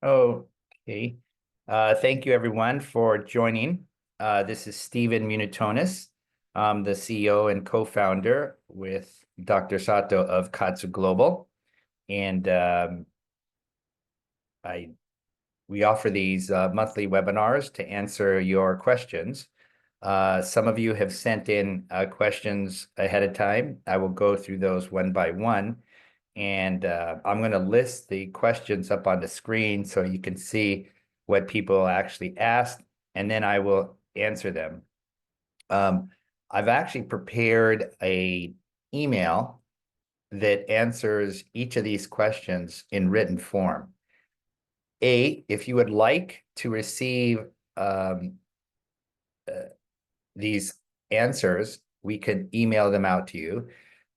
Okay. Thank you, everyone, for joining. This is Steven Munatones. I'm the CEO and co-founder with Dr. Sato of KAATSU Global. And I we offer these monthly webinars to answer your questions. Some of you have sent in questions ahead of time. I will go through those one by one. And I'm going to list the questions up on the screen so you can see what people actually asked, and then I will answer them. I've actually prepared an email that answers each of these questions in written form. If you would like to receive these answers, we could email them out to you.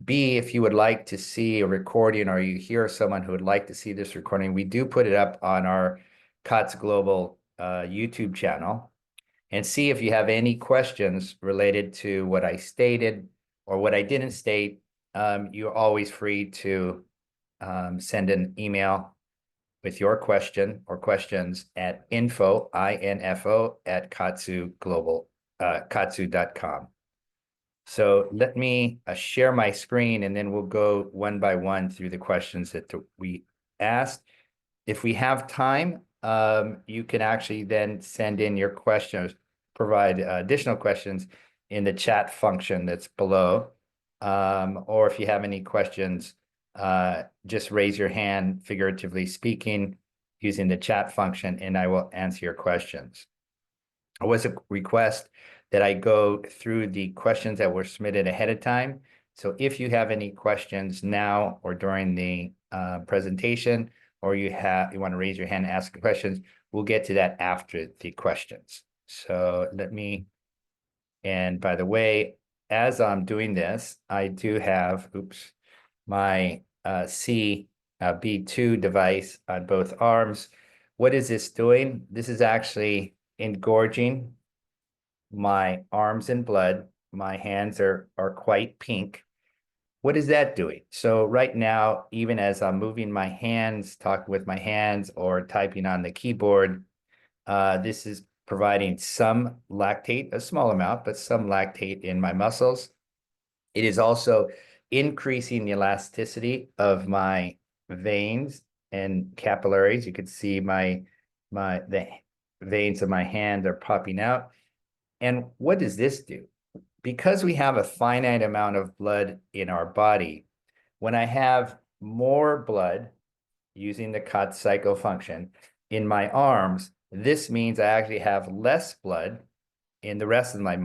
B, if you would like to see a recording or you hear someone who would like to see this recording, we do put it up on our KAATSU Global YouTube channel. And C, if you have any questions related to what I stated or what I didn't state, you're always free to send an email with your question or questions at info, I-N-F-O, at KAATSU.com. So let me share my screen, and then we'll go one by one through the questions that we asked. If we have time, you can actually then send in your questions, provide additional questions in the chat function that's below. Or if you have any questions, just raise your hand, figuratively speaking, using the chat function, and I will answer your questions. It was a request that I go through the questions that were submitted ahead of time. So if you have any questions now or during the presentation, or you want to raise your hand and ask questions, we'll get to that after the questions. So and by the way, as I'm doing this, I do have, my B2 device on both arms. What is this doing? This is actually engorging my arms in blood. My hands are quite pink. What is that doing? So right now, even as I'm moving my hands, talking with my hands, or typing on the keyboard, this is providing some lactate, a small amount, but some lactate in my muscles. It is also increasing the elasticity of my veins and capillaries. You can see the veins of my hand are popping out. And what does this do? Because we have a finite amount of blood in our body, when I have more blood using the KAATSU cycle function in my arms, this means I actually have less blood in the rest of my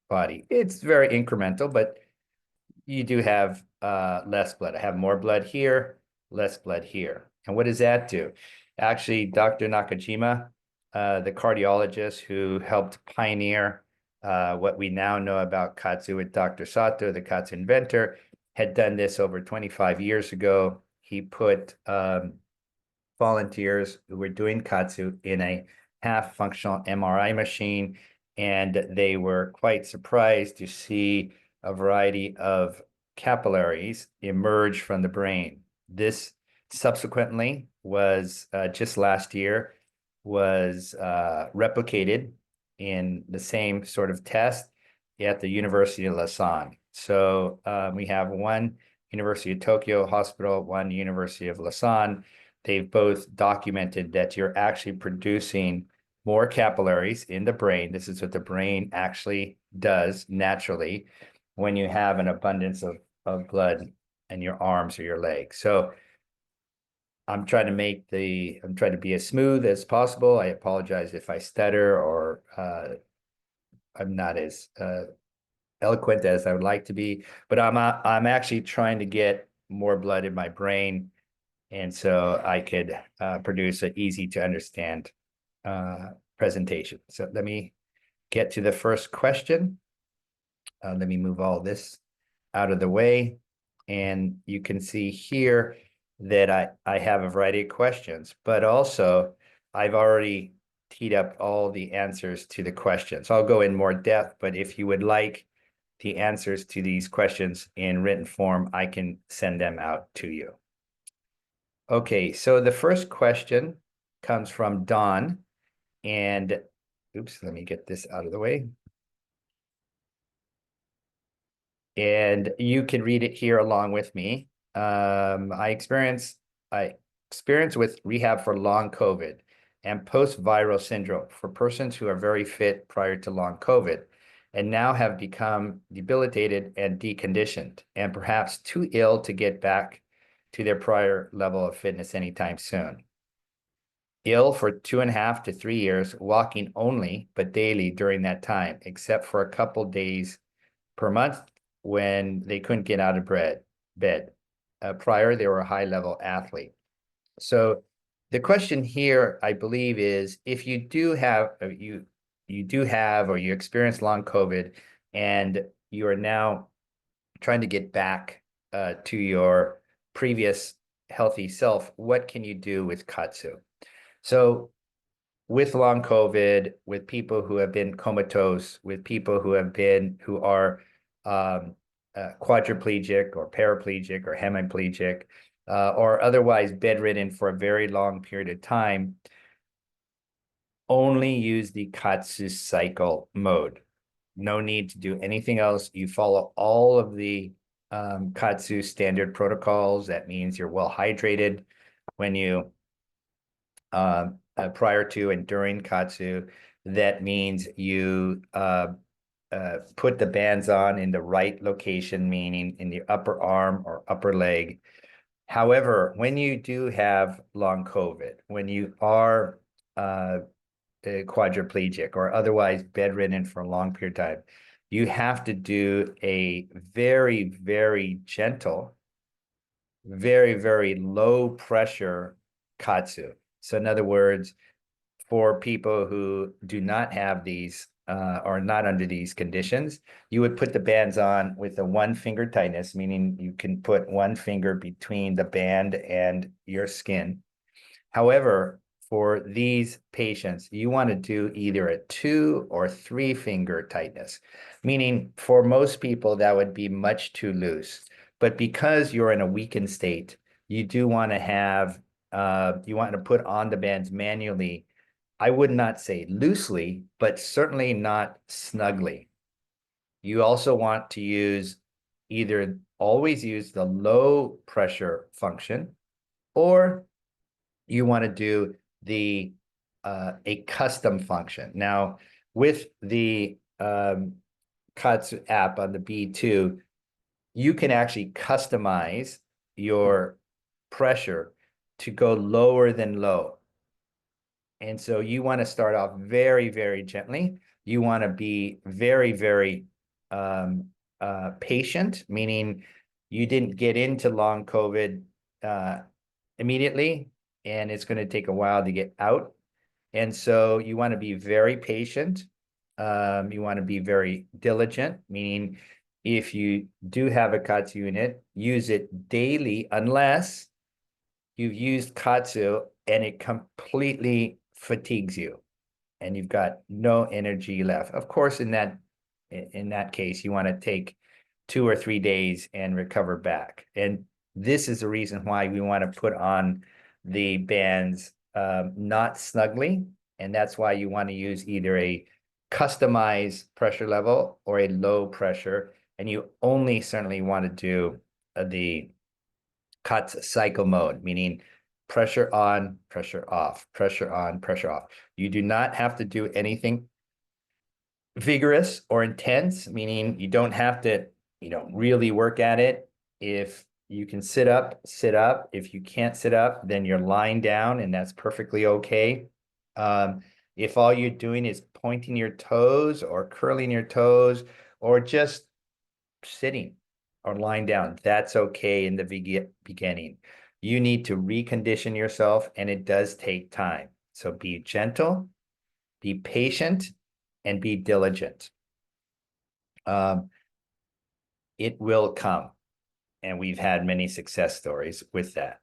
body. It's very incremental, but you do have less blood. I have more blood here, less blood here. And what does that do? Actually, Dr. Nakajima, the cardiologist who helped pioneer what we now know about KAATSU with Dr. Sato, the KAATSU inventor, had done this over 25 years ago. He put volunteers who were doing KAATSU in a half-functional MRI machine, and they were quite surprised to see a variety of capillaries emerge from the brain. This subsequently was just last year was replicated in the same sort of test at the University of Lausanne. So we have one University of Tokyo hospital, one University of Lausanne. They've both documented that you're actually producing more capillaries in the brain. This is what the brain actually does naturally when you have an abundance of blood in your arms or your legs. So I'm trying to be as smooth as possible. I apologize if I stutter or I'm not as eloquent as I would like to be, but I'm actually trying to get more blood in my brain, and so I could produce an easy to understand presentation. So let me get to the first question. Let me move all this out of the way, and you can see here that I have a variety of questions, but also I've already teed up all the answers to the questions. I'll go in more depth, but if you would like the answers to these questions in written form, I can send them out to you. Okay, so the first question comes from Don. And oops, let me get this out of the way. And you can read it here along with me. I experienced with rehab for long COVID and post-viral syndrome for persons who are very fit prior to long COVID and now have become debilitated and deconditioned and perhaps too ill to get back to their prior level of fitness anytime soon. Ill for 2.5 to 3 years, walking only, but daily during that time, except for a couple days per month when they couldn't get out of bed. Prior, they were a high-level athlete. So the question here, I believe, is if you do have or you experience long COVID and you are now trying to get back to your previous healthy self, what can you do with KAATSU? So with long COVID, with people who have been comatose, with people who are quadriplegic or paraplegic or hemiplegic, or otherwise bedridden for a very long period of time, only use the KAATSU cycle mode. No need to do anything else. You follow all of the KAATSU standard protocols. That means you're well hydrated when you prior to and during KAATSU. That means you put the bands on in the right location, meaning in the upper arm or upper leg. However, when you do have long COVID, when you are quadriplegic or otherwise bedridden for a long period of time, you have to do a very, very gentle, very, very low pressure KAATSU. So in other words, for people who do not have these or not under these conditions, you would put the bands on with a 1-finger tightness, meaning you can put 1 finger between the band and your skin. However, for these patients, you want to do either a 2 or 3-finger tightness, meaning for most people that would be much too loose. But because you're in a weakened state, you do want to have you want to put on the bands manually. I would not say loosely, but certainly not snugly. You also want to always use the low pressure function, or you want to do a custom function. Now, with the KAATSU app on the B2, you can actually customize your pressure to go lower than low. And so you want to start off very, very gently. You want to be very, very patient, meaning you didn't get into long COVID immediately, and it's going to take a while to get out. And so you want to be very patient. You want to be very diligent, meaning if you do have a KAATSU unit, use it daily unless you've used KAATSU and it completely fatigues you and you've got no energy left. Of course, in that case, you want to take 2 or 3 days and recover back. And this is the reason why we want to put on the bands not snugly. And that's why you want to use either a customized pressure level or a low pressure. And you only certainly want to do the KAATSU cycle mode, meaning pressure on, pressure off, pressure on, pressure off. You do not have to do anything vigorous or intense, meaning you don't have to, really work at it. If you can sit up, sit up. If you can't sit up, then you're lying down, and that's perfectly okay. If all you're doing is pointing your toes or curling your toes or just sitting or lying down, that's okay in the beginning. You need to recondition yourself, and it does take time. So be gentle, be patient, and be diligent. It will come, and we've had many success stories with that.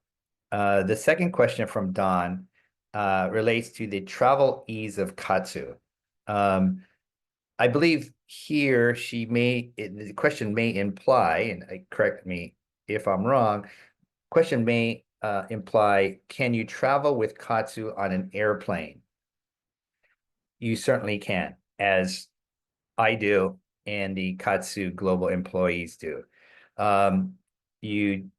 The second question from Don relates to the travel ease of KAATSU. I believe here the question may imply, and correct me if I'm wrong, question may imply, can you travel with KAATSU on an airplane? You certainly can, as I do, and the KAATSU global employees do. Um, you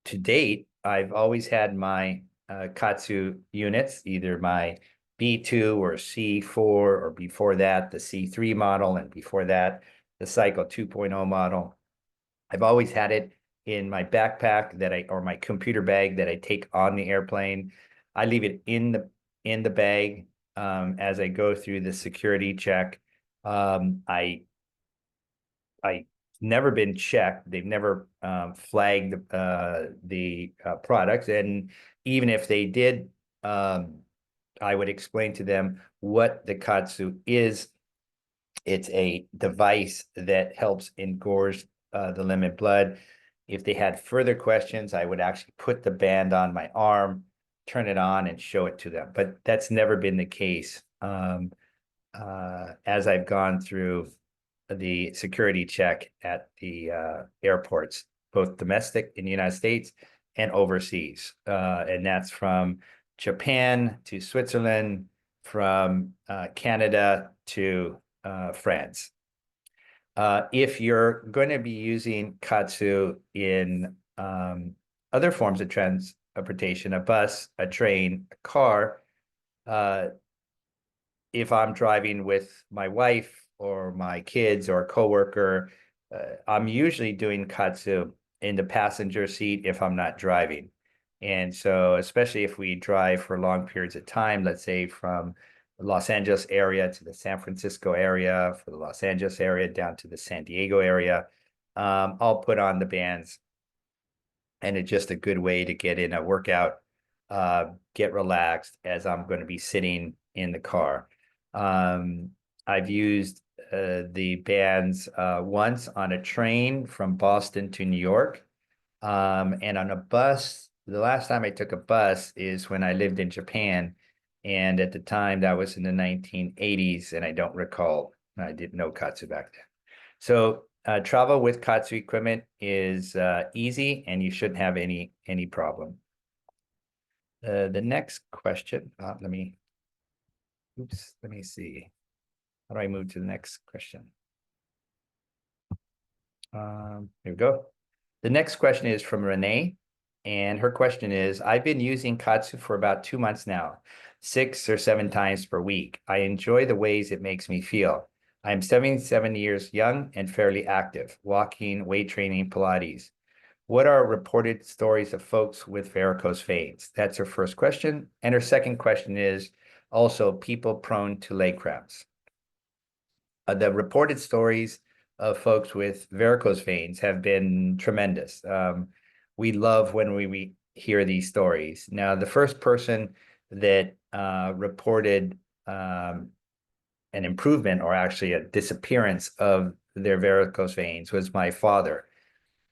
to date, I've always had my KAATSU units, either my B2 or C4, or before that, the C3 model, and before that, the Cycle 2.0 model. I've always had it in my backpack or my computer bag that I take on the airplane. I leave it in the bag as I go through the security check. I never been checked. They've never flagged the products, and even if they did, I would explain to them what the KAATSU is. It's a device that helps engorge the limb blood. If they had further questions, I would actually put the band on my arm, turn it on, and show it to them. But that's never been the case as I've gone through the security check at the airports, both domestic in the United States and overseas. And that's from Japan to Switzerland, from Canada to France. If you're going to be using KAATSU in other forms of transportation, a bus, a train, a car, if I'm driving with my wife or my kids or a coworker, I'm usually doing KAATSU in the passenger seat if I'm not driving. And so, especially if we drive for long periods of time, let's say from the Los Angeles area to the San Francisco area, for the Los Angeles area down to the San Diego area, I'll put on the bands, and it's just a good way to get in a workout, get relaxed as I'm going to be sitting in the car. I've used the bands once on a train from Boston to New York, and on a bus. The last time I took a bus is when I lived in Japan, and at the time that was in the 1980s, and I don't recall. I didn't know KAATSU back then. So travel with KAATSU equipment is easy, and you shouldn't have any problem. The next question, let me see. How do I move to the next question? Here we go. The next question is from Renee, and her question is, I've been using KAATSU for about 2 months now, 6 or 7 times per week. I enjoy the ways it makes me feel. I'm 77 years young and fairly active, walking, weight training, Pilates. What are reported stories of folks with varicose veins? That's her first question. And her second question is also people prone to leg cramps. The reported stories of folks with varicose veins have been tremendous. We love when we hear these stories. Now, the first person that reported an improvement, or actually a disappearance of their varicose veins, was my father.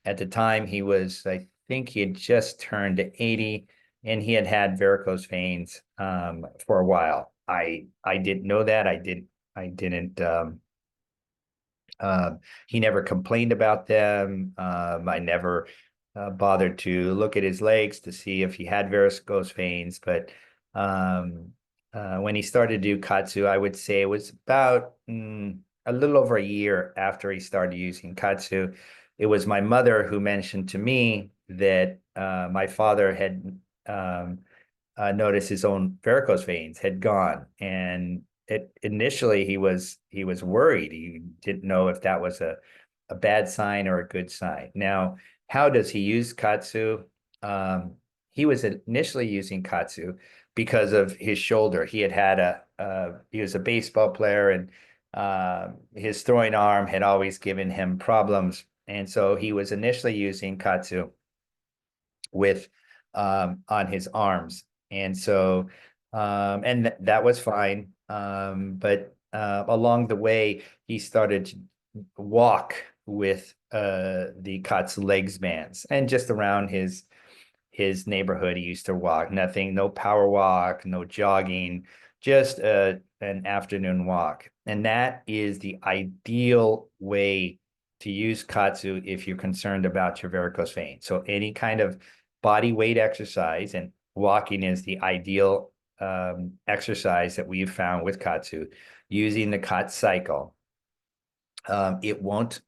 At the time, I think he had just turned 80, and he had had varicose veins for a while. I didn't know that. I didn't. He never complained about them. I never bothered to look at his legs to see if he had varicose veins. But when he started to do KAATSU, I would say it was about a little over a year after he started using KAATSU. It was my mother who mentioned to me that my father had noticed his own varicose veins had gone, and initially he was worried. He didn't know if that was a bad sign or a good sign. Now, how does he use KAATSU? He was initially using KAATSU because of his shoulder. He was a baseball player, and his throwing arm had always given him problems. And so he was initially using KAATSU with on his arms. And so that was fine. But along the way, he started to walk with the KAATSU legs bands, and just around his neighborhood, he used to walk. No power walk, no jogging, just an afternoon walk. And that is the ideal way to use KAATSU if you're concerned about your varicose vein. So any kind of body weight exercise, and walking is the ideal exercise that we've found with KAATSU, using the KAATSU cycle. It won't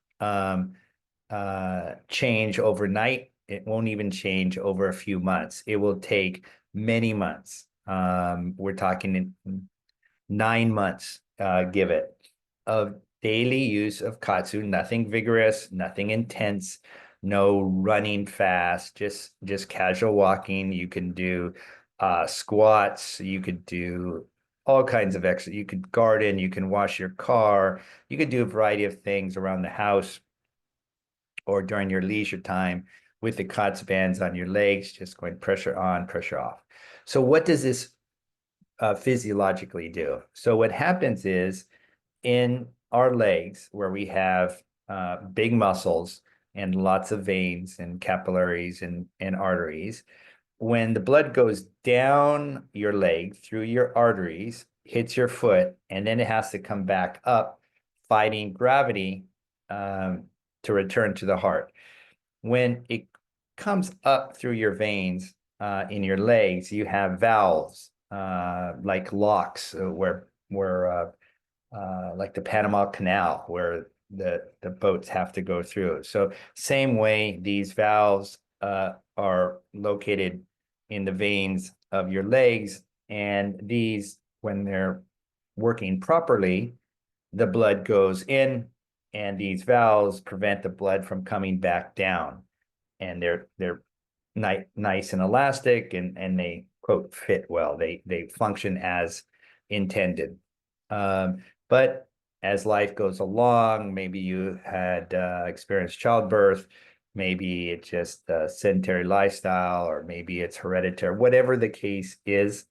change overnight. It won't even change over a few months. It will take many months. We're talking 9 months, give it, of daily use of KAATSU, nothing vigorous, nothing intense, no running fast, just casual walking. You can do squats, you could do all kinds of exercise. You could garden, you can wash your car, you could do a variety of things around the house or during your leisure time with the KAATSU bands on your legs, just going pressure on, pressure off. So what does this physiologically do? So what happens is in our legs, where we have big muscles and lots of veins and capillaries and arteries, when the blood goes down your leg through your arteries, hits your foot, and then it has to come back up, fighting gravity to return to the heart. When it comes up through your veins in your legs, you have valves like locks where like the Panama Canal, where the boats have to go through. So same way, these valves are located in the veins of your legs, and these, when they're working properly, the blood goes in, and these valves prevent the blood from coming back down. And they're nice and elastic, and they, quote, fit well. They function as intended. But as life goes along, maybe you had experienced childbirth, maybe it's just a sedentary lifestyle, or maybe it's hereditary, whatever the case is,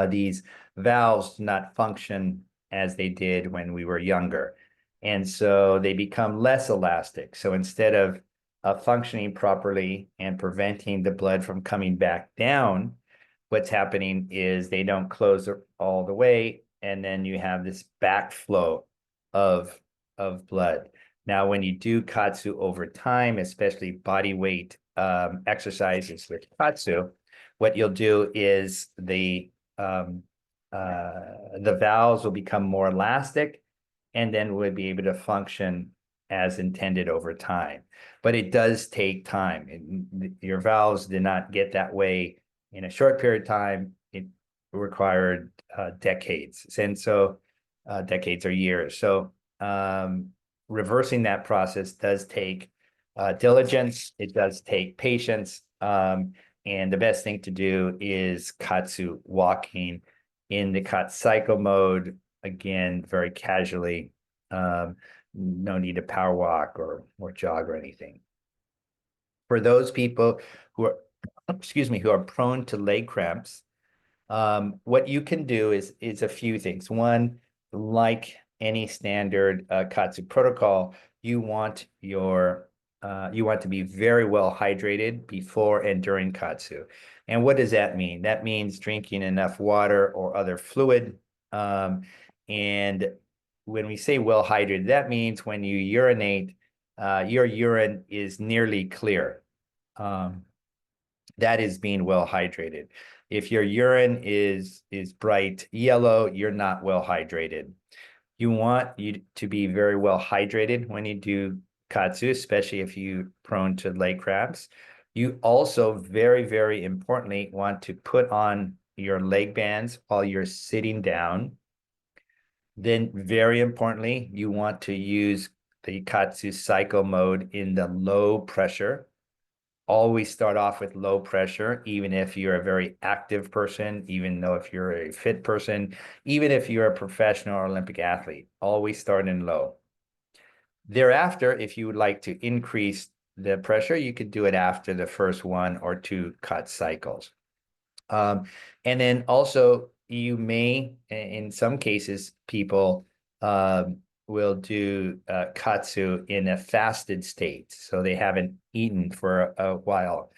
these valves do not function as they did when we were younger. And so they become less elastic. So instead of functioning properly and preventing the blood from coming back down, what's happening is they don't close all the way, and then you have this backflow of blood. Now, when you do KAATSU over time, especially body weight exercises with KAATSU, what you'll do is the valves will become more elastic, and then we'll be able to function as intended over time. But it does take time. Your valves did not get that way in a short period of time. It required decades, and so decades or years. So reversing that process does take diligence. It does take patience. And the best thing to do is KAATSU walking in the KAATSU cycle mode, again, very casually. No need to power walk or jog or anything. For those people who are, who are prone to leg cramps, what you can do is a few things. One, like any standard KAATSU protocol, you want to be very well hydrated before and during KAATSU. And what does that mean? That means drinking enough water or other fluid. And when we say well hydrated, that means when you urinate, your urine is nearly clear. That is being well hydrated. If your urine is bright yellow, you're not well hydrated. You want you to be very well hydrated when you do KAATSU, especially if you're prone to leg cramps. You also, very, very importantly, want to put on your leg bands while you're sitting down. Then, very importantly, you want to use the KAATSU cycle mode in the low pressure. Always start off with low pressure, even if you're a very active person, even though if you're a fit person, even if you're a professional or Olympic athlete, always start in low. Thereafter, if you would like to increase the pressure, you could do it after the first 1 or 2 KAATSU cycles. And then also, you may, in some cases, people will do KAATSU in a fasted state, so they haven't eaten for a while.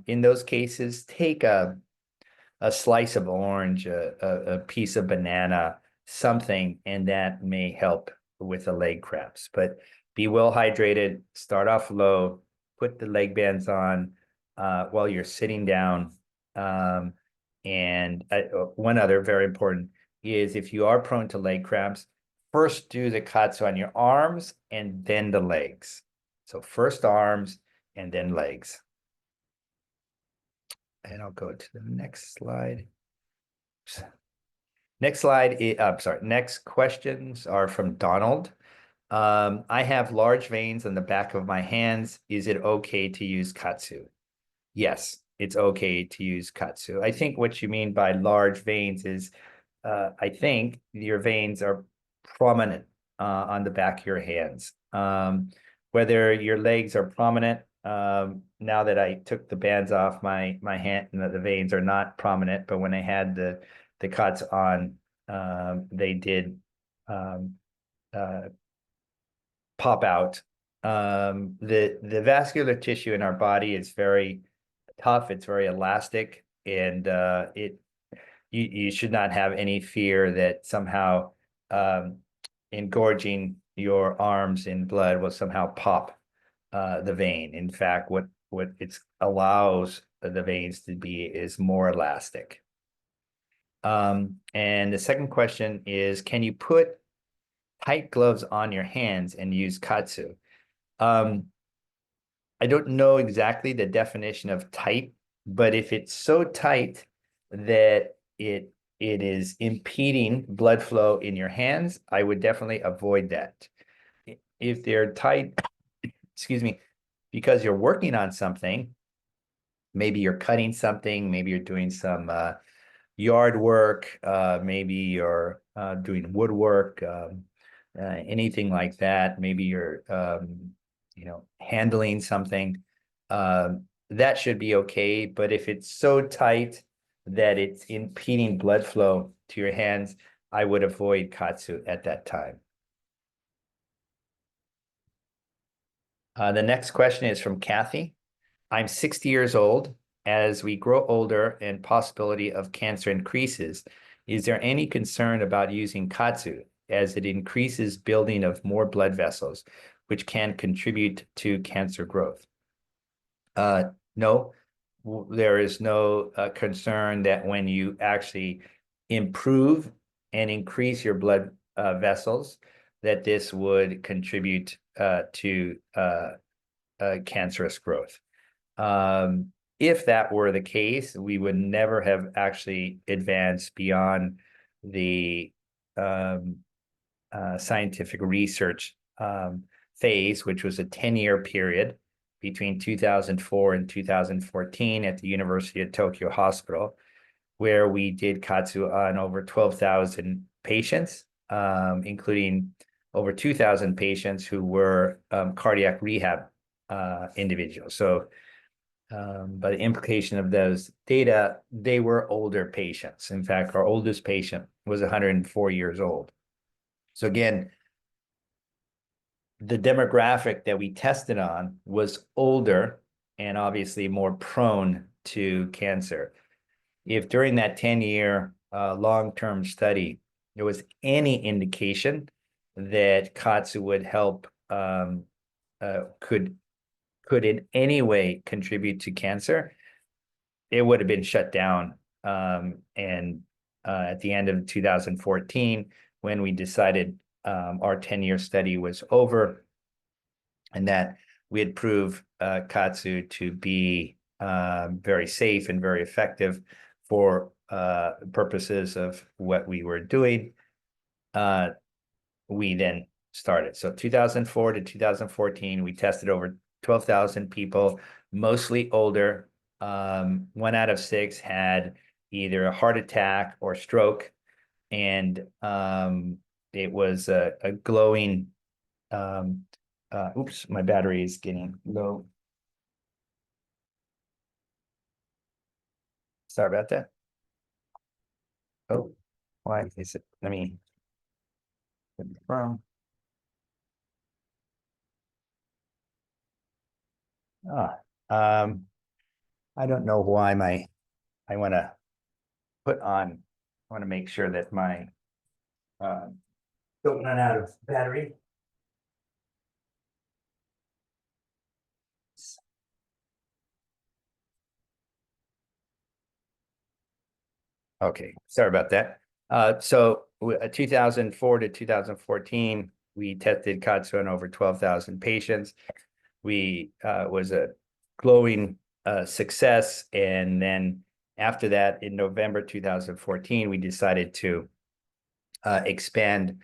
In those cases, take a slice of orange, a piece of banana, something, and that may help with the leg cramps. But be well hydrated, start off low, put the leg bands on, while you're sitting down. And one other very important is if you are prone to leg cramps, first do the KAATSU on your arms and then the legs. So first arms and then legs. And I'll go to the next slide. Next slide, I'm sorry, next questions are from Donald. I have large veins on the back of my hands. Is it okay to use KAATSU? Yes, it's okay to use KAATSU. I think what you mean by large veins is, I think your veins are prominent on the back of your hands. Whether your legs are prominent, now that I took the bands off my hand, the veins are not prominent, but when I had the KAATSU on, they did pop out. The vascular tissue in our body is very tough. It's very elastic, and you should not have any fear that somehow engorging your arms in blood will somehow pop the vein. In fact, what it allows the veins to be is more elastic. And the second question is, can you put tight gloves on your hands and use KAATSU? I don't know exactly the definition of tight, but if it's so tight that it is impeding blood flow in your hands, I would definitely avoid that. If they're tight, excuse me, because you're working on something, maybe you're cutting something, maybe you're doing some yard work, maybe you're doing woodwork, anything like that. Maybe you're handling something, that should be okay. But if it's so tight that it's impeding blood flow to your hands, I would avoid KAATSU at that time. The next question is from Kathy. I'm 60 years old. As we grow older and possibility of cancer increases, is there any concern about using KAATSU as it increases building of more blood vessels, which can contribute to cancer growth? No, there is no concern that when you actually improve and increase your blood vessels, that this would contribute to cancerous growth. If that were the case, we would never have actually advanced beyond the scientific research phase, which was a 10-year period between 2004 and 2014 at the University of Tokyo Hospital, where we did KAATSU on over 12,000 patients, including over 2,000 patients who were cardiac rehab individuals. So by the implication of those data, they were older patients. In fact, our oldest patient was 104 years old. So again, the demographic that we tested on was older and obviously more prone to cancer. If during that 10-year long-term study, there was any indication that KAATSU would help, could in any way contribute to cancer, it would have been shut down. And at the end of 2014, when we decided our 10-year study was over and that we had proved KAATSU to be very safe and very effective for purposes of what we were doing, we then started. So 2004 to 2014, we tested over 12,000 people, mostly older. 1 out of 6 had either a heart attack or stroke, and it was a glowing. Oops, my battery is getting low. Sorry about that. Oh, why is it? Let me confirm. I don't know why I want to make sure that my don't run out of battery. Okay, sorry about that. 2004 to 2014, we tested KAATSU on over 12,000 patients. We was a glowing success, and then after that, in November 2014, we decided to expand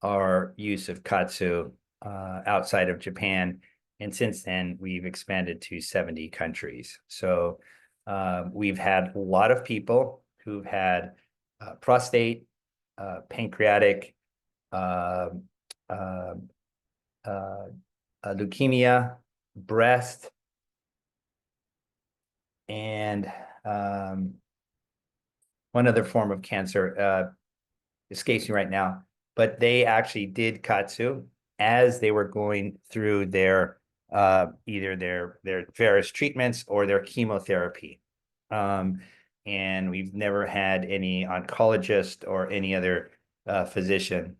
our use of KAATSU outside of Japan, and since then we've expanded to 70 countries. So we've had a lot of people who've had prostate, pancreatic, uh, uh, leukemia, breast, and one other form of cancer escapes me right now, but they actually did KAATSU as they were going through their either their various treatments or their chemotherapy. And we've never had any oncologist or any other physician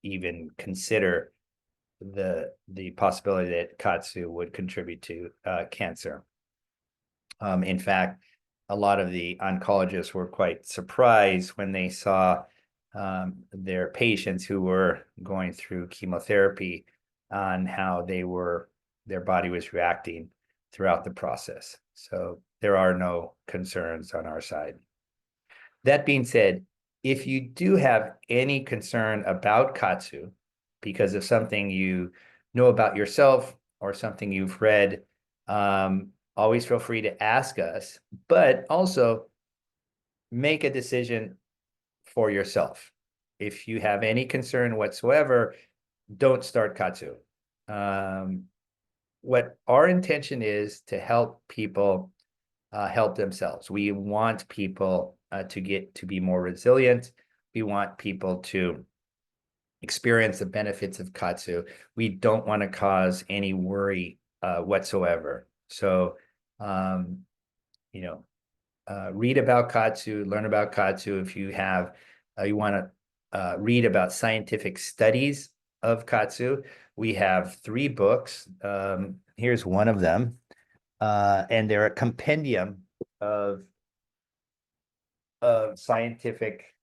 even consider the possibility that KAATSU would contribute to cancer. In fact, a lot of the oncologists were quite surprised when they saw their patients who were going through chemotherapy on how their body was reacting throughout the process. So there are no concerns on our side. That being said, if you do have any concern about KAATSU because of something you know about yourself or something you've read, always feel free to ask us, but also make a decision for yourself. If you have any concern whatsoever, don't start KAATSU. What our intention is to help people help themselves. We want people to get to be more resilient. We want people to experience the benefits of KAATSU. We don't want to cause any worry whatsoever. So, read about KAATSU, learn about KAATSU. If you have, you want to read about scientific studies of KAATSU, we have 3 books. Here's one of them, and they're a compendium of scientific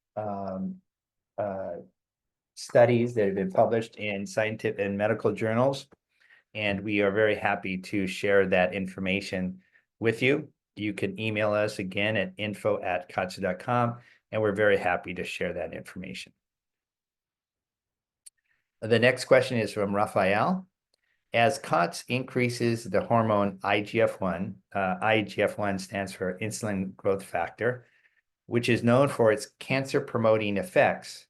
studies that have been published in scientific and medical journals. And we are very happy to share that information with you. You can email us again at info@kaatsu.com, and we're very happy to share that information. The next question is from Raphael. As KAATSU increases the hormone IGF-1, IGF-1 stands for insulin growth factor, which is known for its cancer-promoting effects,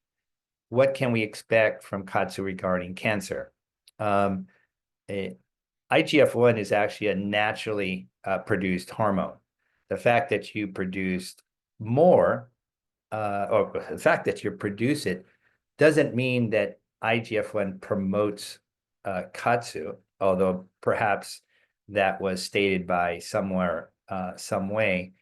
what can we expect from KAATSU regarding cancer? IGF-1 is actually a naturally produced hormone. The fact that you produced more, or the fact that you produce it, doesn't mean that IGF-1 promotes KAATSU, although perhaps that was stated by somewhere, some way.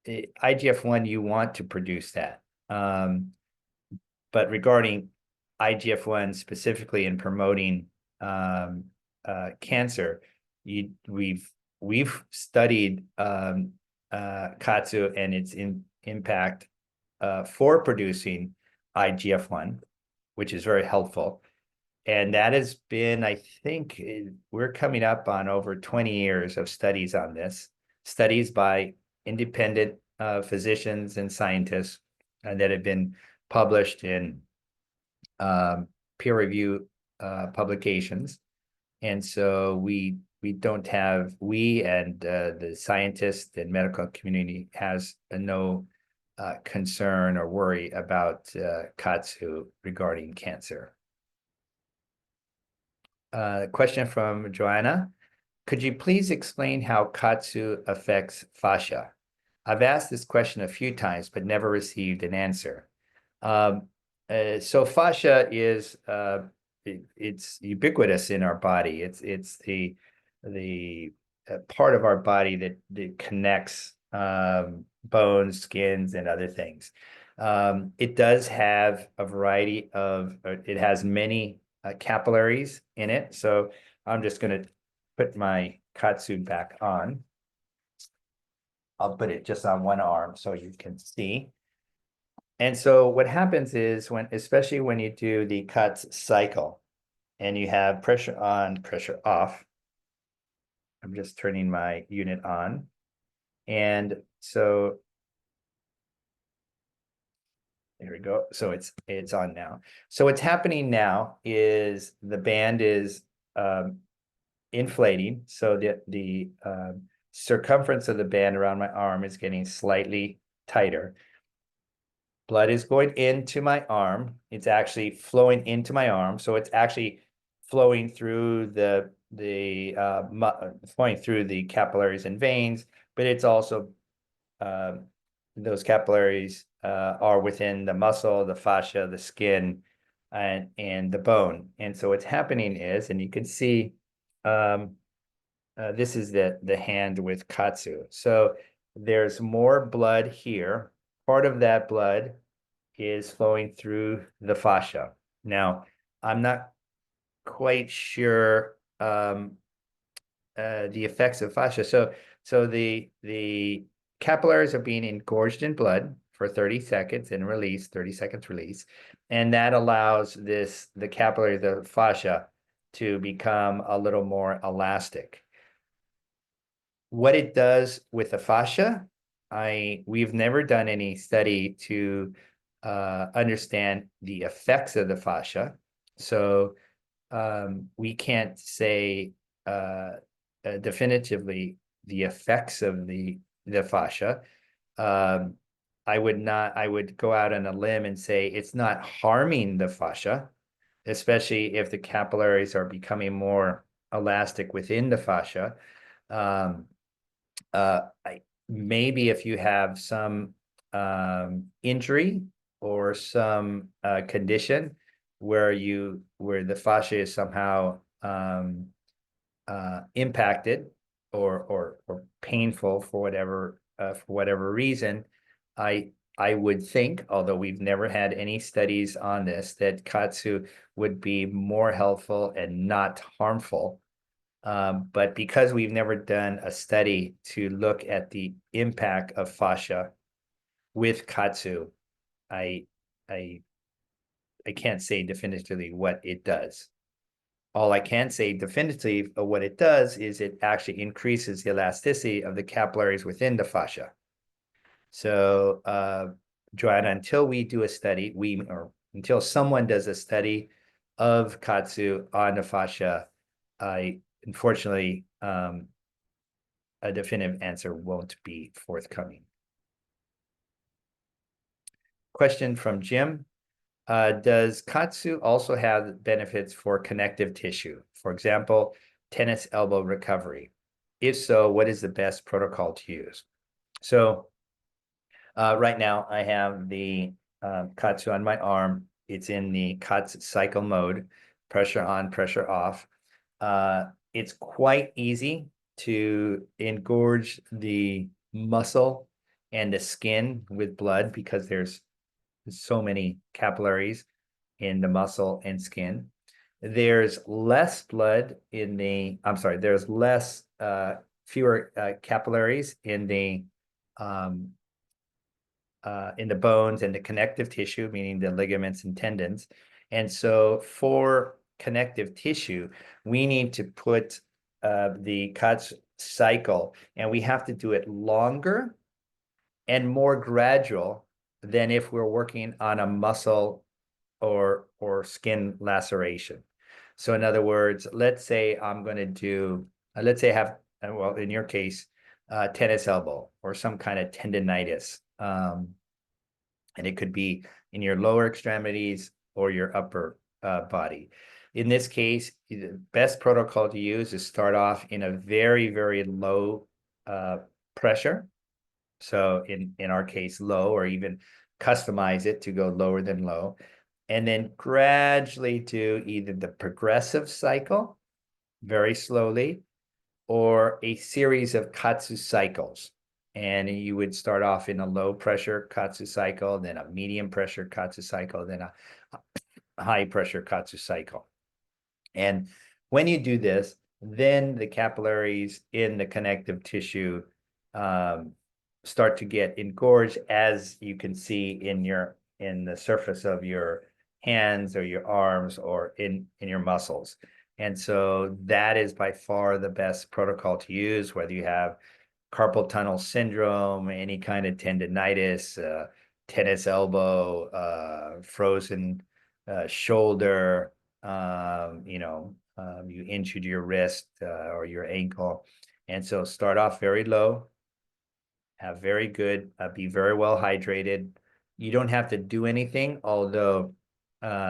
IGF-1, you want to produce that. But regarding IGF-1 specifically in promoting cancer, we've studied KAATSU and its impact for producing IGF-1, which is very helpful. And that has been, I think, we're coming up on over 20 years of studies on this, studies by independent physicians and scientists that have been published in peer review publications. And so we don't have, we and the scientists and medical community has no concern or worry about KAATSU regarding cancer. Question from Joanna. Could you please explain how KAATSU affects fascia? I've asked this question a few times, but never received an answer. So fascia is it's ubiquitous in our body. It's the part of our body that connects bones, skins, and other things. It does have a variety of, it has many capillaries in it. So I'm just going to put my KAATSU back on. I'll put it just on one arm so you can see. And so what happens is especially when you do the KAATSU cycle and you have pressure on, pressure off. I'm just turning my unit on. And so there we go. So it's on now. So what's happening now is the band is inflating. So the circumference of the band around my arm is getting slightly tighter. Blood is going into my arm. It's actually flowing into my arm. So it's actually flowing through flowing through the capillaries and veins, but it's also those capillaries are within the muscle, the fascia, the skin, and the bone. And so what's happening is, and you can see, this is the hand with KAATSU. So there's more blood here. Part of that blood is flowing through the fascia. Now, I'm not quite sure the effects of fascia. So the capillaries are being engorged in blood for 30 seconds and release, 30 seconds release. And that allows the capillary, the fascia, to become a little more elastic. What it does with the fascia, we've never done any study to understand the effects of the fascia. So we can't say definitively the effects of the fascia. I would go out on a limb and say it's not harming the fascia, especially if the capillaries are becoming more elastic within the fascia. Maybe if you have some injury or some condition where the fascia is somehow impacted or painful for whatever reason, I would think, although we've never had any studies on this, that KAATSU would be more helpful and not harmful. But because we've never done a study to look at the impact of fascia with KAATSU, I can't say definitively what it does. All I can say definitively of what it does is it actually increases the elasticity of the capillaries within the fascia. So, Joanna, until we do a study, or until someone does a study of KAATSU on the fascia, unfortunately, a definitive answer won't be forthcoming. Question from Jim. Does KAATSU also have benefits for connective tissue? For example, tennis elbow recovery? If so, what is the best protocol to use? So right now I have the KAATSU on my arm. It's in the KAATSU cycle mode, pressure on, pressure off. It's quite easy to engorge the muscle and the skin with blood because there's so many capillaries in the muscle and skin. There's less blood there's fewer capillaries in the bones and the connective tissue, meaning the ligaments and tendons. And so for connective tissue, we need to put the KAATSU cycle, and we have to do it longer and more gradual than if we're working on a muscle or skin laceration. So in other words, let's say I'm going to do, let's say I have, well, in your case, tennis elbow or some kind of tendonitis. And it could be in your lower extremities or your upper body. In this case, the best protocol to use is start off in a very, very low pressure. So in our case, low, or even customize it to go lower than low. And then gradually do either the progressive cycle, very slowly, or a series of KAATSU cycles. And you would start off in a low pressure KAATSU cycle, then a medium pressure KAATSU cycle, then a high pressure KAATSU cycle. And when you do this, then the capillaries in the connective tissue start to get engorged, as you can see in the surface of your hands or your arms or in your muscles. And so that is by far the best protocol to use, whether you have carpal tunnel syndrome, any kind of tendonitis, tennis elbow, frozen shoulder, you injured your wrist or your ankle. And so start off very low, have very good, be very well hydrated. You don't have to do anything, although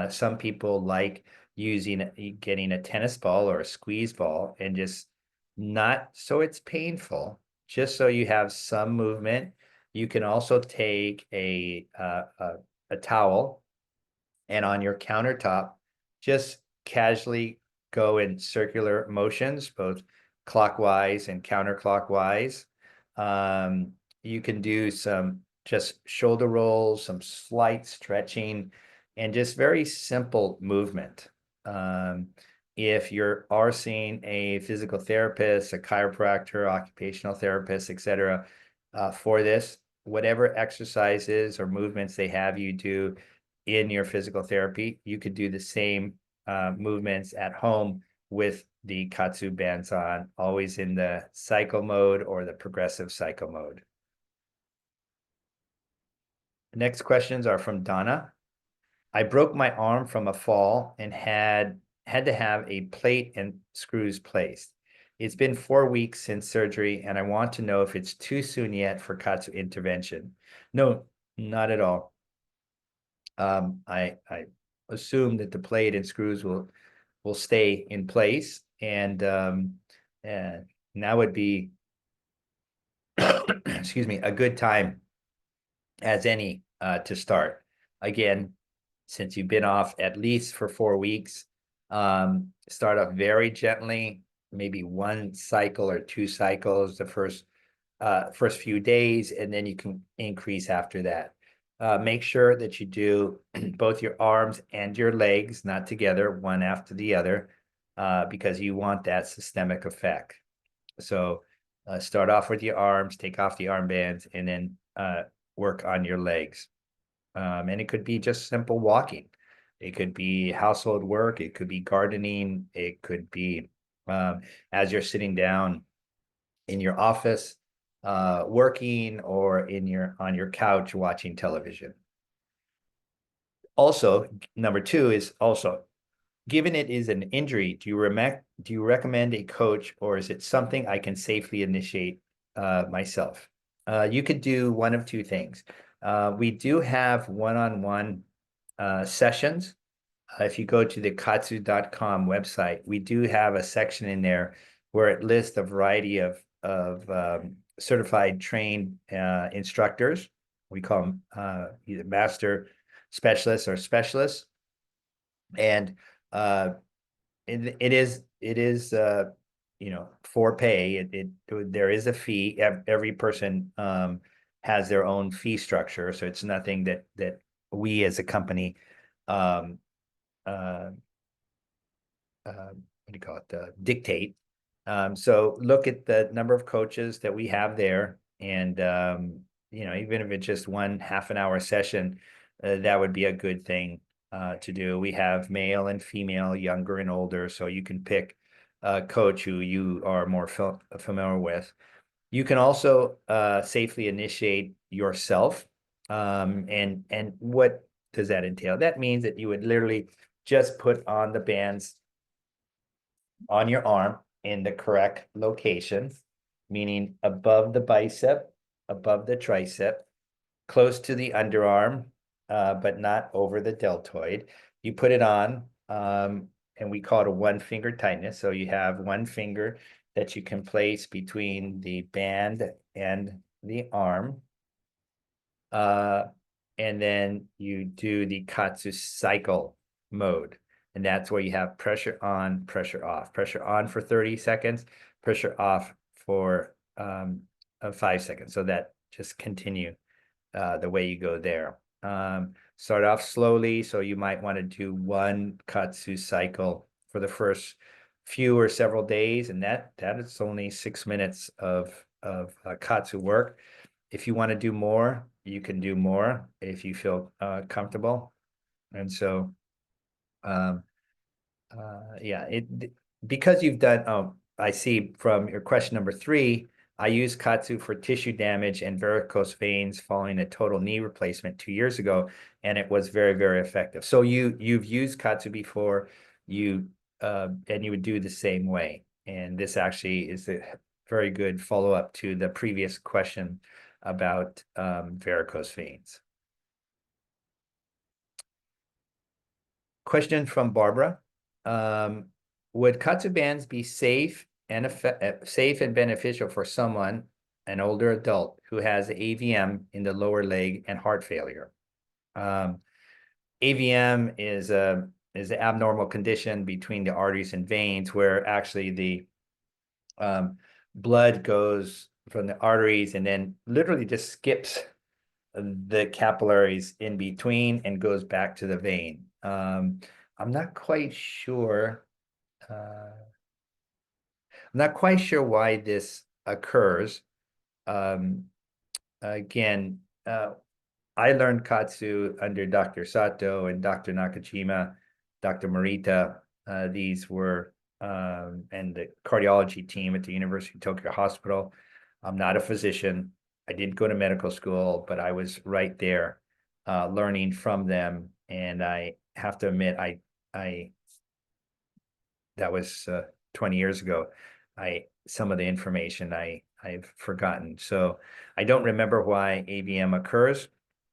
some people like getting a tennis ball or a squeeze ball and just not so it's painful, just so you have some movement. You can also take a towel and on your countertop, just casually go in circular motions, both clockwise and counterclockwise. You can do some just shoulder rolls, some slight stretching, and just very simple movement. If you are seeing a physical therapist, a chiropractor, occupational therapist, etc., for this, whatever exercises or movements they have you do in your physical therapy, you could do the same movements at home with the KAATSU bands on, always in the cycle mode or the progressive cycle mode. The next questions are from Donna. I broke my arm from a fall and had to have a plate and screws placed. It's been 4 weeks since surgery, and I want to know if it's too soon yet for KAATSU intervention. No, not at all. I assume that the plate and screws will stay in place, and now would be excuse me, a good time as any to start. Again, since you've been off at least for 4 weeks, start off very gently, maybe 1 cycle or 2 cycles the first few days, and then you can increase after that. Make sure that you do both your arms and your legs, not together, one after the other, because you want that systemic effect. So start off with your arms, take off the armbands, and then work on your legs. And it could be just simple walking. It could be household work. It could be gardening. It could be as you're sitting down in your office, working, or on your couch watching television. Also, number 2 is also, given it is an injury, do you recommend a coach, or is it something I can safely initiate myself? You could do one of 2 things. We do have one-on-one sessions. If you go to the KAATSU.com website, we do have a section in there where it lists a variety of certified trained instructors. We call them either master specialists or specialists. And it is for pay. There is a fee. Every person has their own fee structure, so it's nothing that we as a company what do you call it, dictate. So look at the number of coaches that we have there, and even if it's just 1 half-an-hour session, that would be a good thing to do. We have male and female, younger and older, so you can pick a coach who you are more familiar with. You can also safely initiate yourself. And what does that entail? That means that you would literally just put on the bands on your arm in the correct location, meaning above the bicep, above the tricep, close to the underarm, but not over the deltoid. You put it on, and we call it a 1-finger tightness. So you have 1 finger that you can place between the band and the arm. And then you do the KAATSU cycle mode. And that's where you have pressure on, pressure off. Pressure on for 30 seconds, pressure off for 5 seconds. So that just continue the way you go there. Start off slowly. So you might want to do 1 KAATSU cycle for the first few or several days. And that is only 6 minutes of KAATSU work. if you want to do more, you can do more if you feel comfortable. And so, yeah, because you've done, I see from your question number 3, I used KAATSU for tissue damage and varicose veins following a total knee replacement 2 years ago, and it was very, very effective. So you've used KAATSU before, and you would do the same way. And this actually is a very good follow-up to the previous question about varicose veins. Question from Barbara. Would KAATSU bands be safe and beneficial for someone, an older adult, who has AVM in the lower leg and heart failure? AVM is an abnormal condition between the arteries and veins where actually the blood goes from the arteries and then literally just skips the capillaries in between and goes back to the vein. I'm not quite sure. I'm not quite sure why this occurs. Again, I learned KAATSU under Dr. Sato and Dr. Nakajima, Dr. Morita. These were, and the cardiology team at the University of Tokyo Hospital. I'm not a physician. I didn't go to medical school, but I was right there learning from them. And I have to admit, that was 20 years ago. Some of the information I've forgotten. So I don't remember why AVM occurs.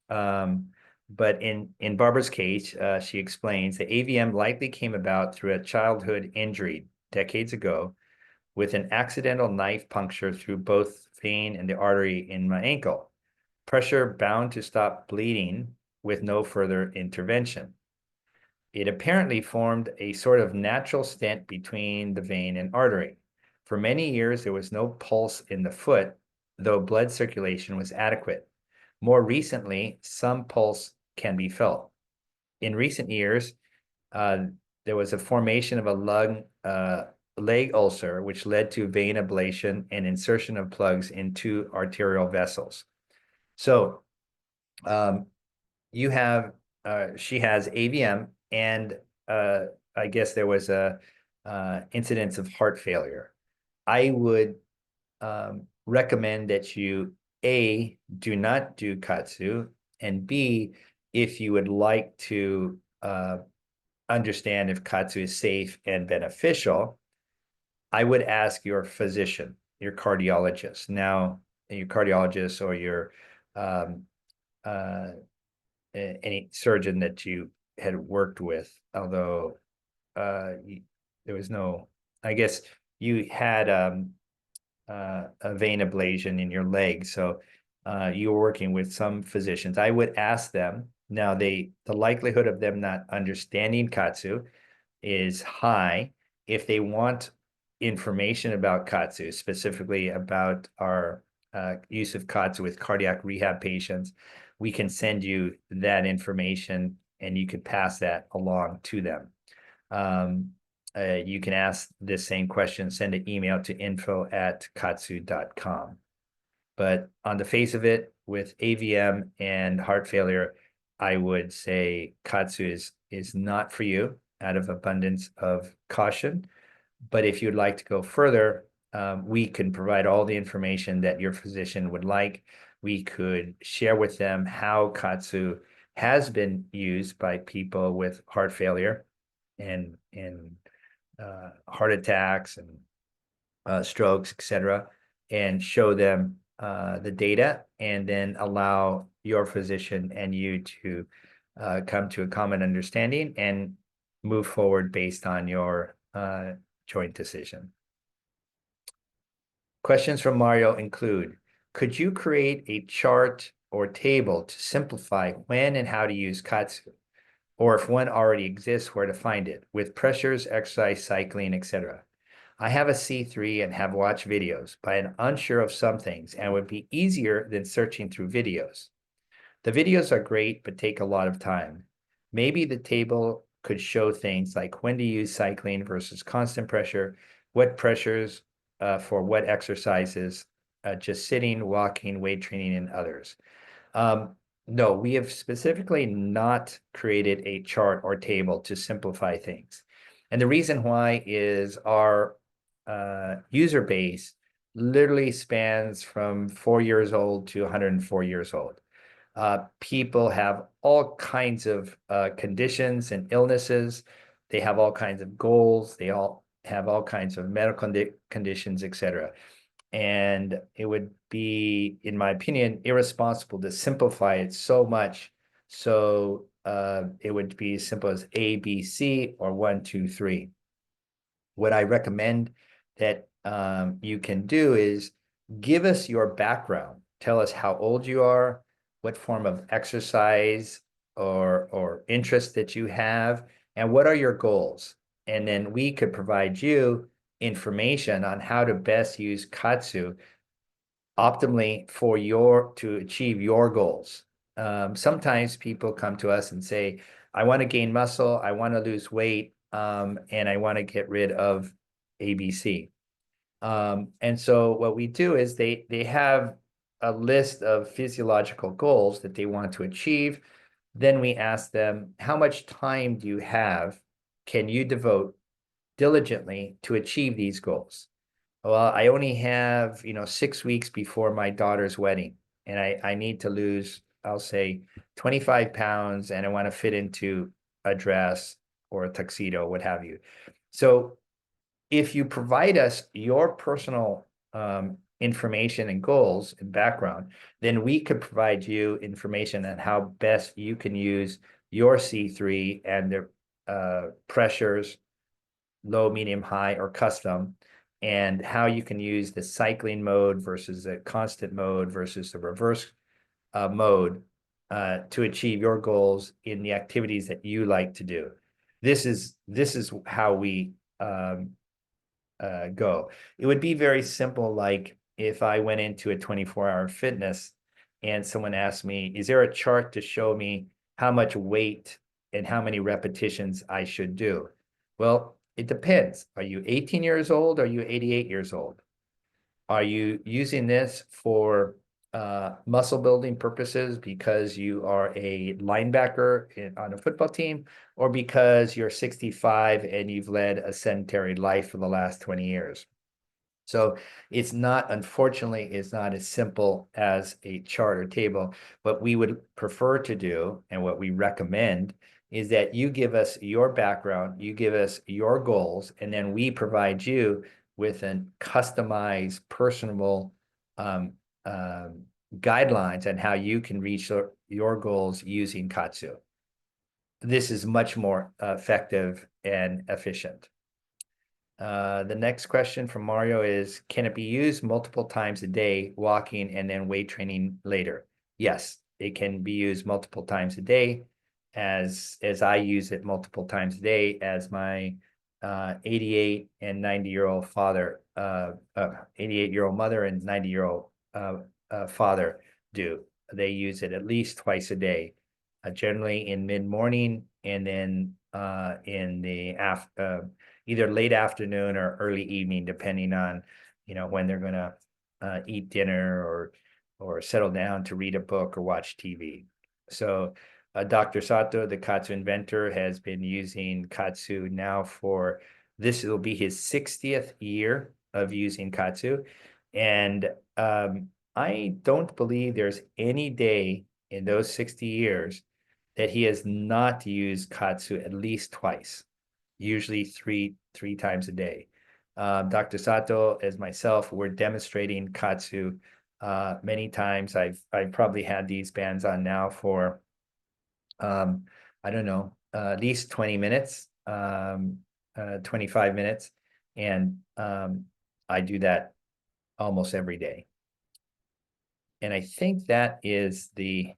But in Barbara's case, she explains that AVM likely came about through a childhood injury decades ago with an accidental knife puncture through both vein and the artery in my ankle. Pressure bound to stop bleeding with no further intervention. It apparently formed a sort of natural stent between the vein and artery. For many years, there was no pulse in the foot, though blood circulation was adequate. More recently, some pulse can be felt. In recent years, there was a formation of a leg ulcer, which led to vein ablation and insertion of plugs into arterial vessels. So she has AVM, and I guess there was a incidence of heart failure. I would recommend that you, A, do not do KAATSU, and B, if you would like to understand if KAATSU is safe and beneficial, I would ask your physician, your cardiologist. Now, your cardiologist or your any surgeon that you had worked with, although there was no, I guess you had a vein ablation in your leg, so you were working with some physicians. I would ask them. Now, the likelihood of them not understanding KAATSU is high. If they want information about KAATSU, specifically about our use of KAATSU with cardiac rehab patients, we can send you that information and you could pass that along to them. You can ask this same question, send an email to info@kaatsu.com. But on the face of it, with AVM and heart failure, I would say KAATSU is not for you out of abundance of caution. But if you'd like to go further, we can provide all the information that your physician would like. We could share with them how KAATSU has been used by people with heart failure and heart attacks and strokes, etc., and show them the data, and then allow your physician and you to come to a common understanding and move forward based on your joint decision. Questions from Mario include, could you create a chart or table to simplify when and how to use KAATSU? Or if one already exists, where to find it, with pressures, exercise, cycling, etc. I have a C3 and have watched videos, but I'm unsure of some things and would be easier than searching through videos. The videos are great, but take a lot of time. Maybe the table could show things like when to use cycling versus constant pressure, what pressures for what exercises, just sitting, walking, weight training, and others. No, we have specifically not created a chart or table to simplify things. And the reason why is our user base literally spans from 4 years old to 104 years old. People have all kinds of conditions and illnesses. They have all kinds of goals. They all have all kinds of medical conditions, etc. And it would be, in my opinion, irresponsible to simplify it so much. So it would be as simple as A, B, C, or 1, 2, 3. What I recommend that you can do is give us your background. Tell us how old you are, what form of exercise or interest that you have, and what are your goals. And then we could provide you information on how to best use KAATSU optimally for to achieve your goals. Sometimes people come to us and say, I want to gain muscle, I want to lose weight, and I want to get rid of ABC. And so what we do is they have a list of physiological goals that they want to achieve. Then we ask them, how much time do you have? Can you devote diligently to achieve these goals? Well, I only have, 6 weeks before my daughter's wedding, and I need to lose, I'll say, 25 pounds, and I want to fit into a dress or a tuxedo, what have you. So if you provide us your personal information and goals and background, then we could provide you information on how best you can use your C3 and the pressures, low, medium, high, or custom, and how you can use the cycling mode versus the constant mode versus the reverse mode to achieve your goals in the activities that you like to do. This is how we go. It would be very simple, like if I went into a 24-hour fitness and someone asked me, is there a chart to show me how much weight and how many repetitions I should do? Well, it depends. Are you 18 years old? Are you 88 years old? Are you using this for muscle building purposes because you are a linebacker on a football team, or because you're 65 and you've led a sedentary life for the last 20 years? So unfortunately, it's not as simple as a chart or table. What we would prefer to do, and what we recommend, is that you give us your background, you give us your goals, and then we provide you with a customized, personable guidelines on how you can reach your goals using KAATSU. This is much more effective and efficient. The next question from Mario is, can it be used multiple times a day, walking and then weight training later? Yes, it can be used multiple times a day, as I use it multiple times a day, as my 88 and 90-year-old father, 88-year-old mother and 90-year-old father do. They use it at least twice a day, generally in mid-morning, and then in the either late afternoon or early evening, depending on when they're going to eat dinner or settle down to read a book or watch TV. So Dr. Sato, the KAATSU inventor, has been using KAATSU now for, this will be his 60th year of using KAATSU. And I don't believe there's any day in those 60 years that he has not used KAATSU at least twice, usually three times a day. Dr. Sato, as myself, we're demonstrating KAATSU many times. I've probably had these bands on now for I don't know, at least 20 minutes, 25 minutes, and I do that almost every day. And I think that is the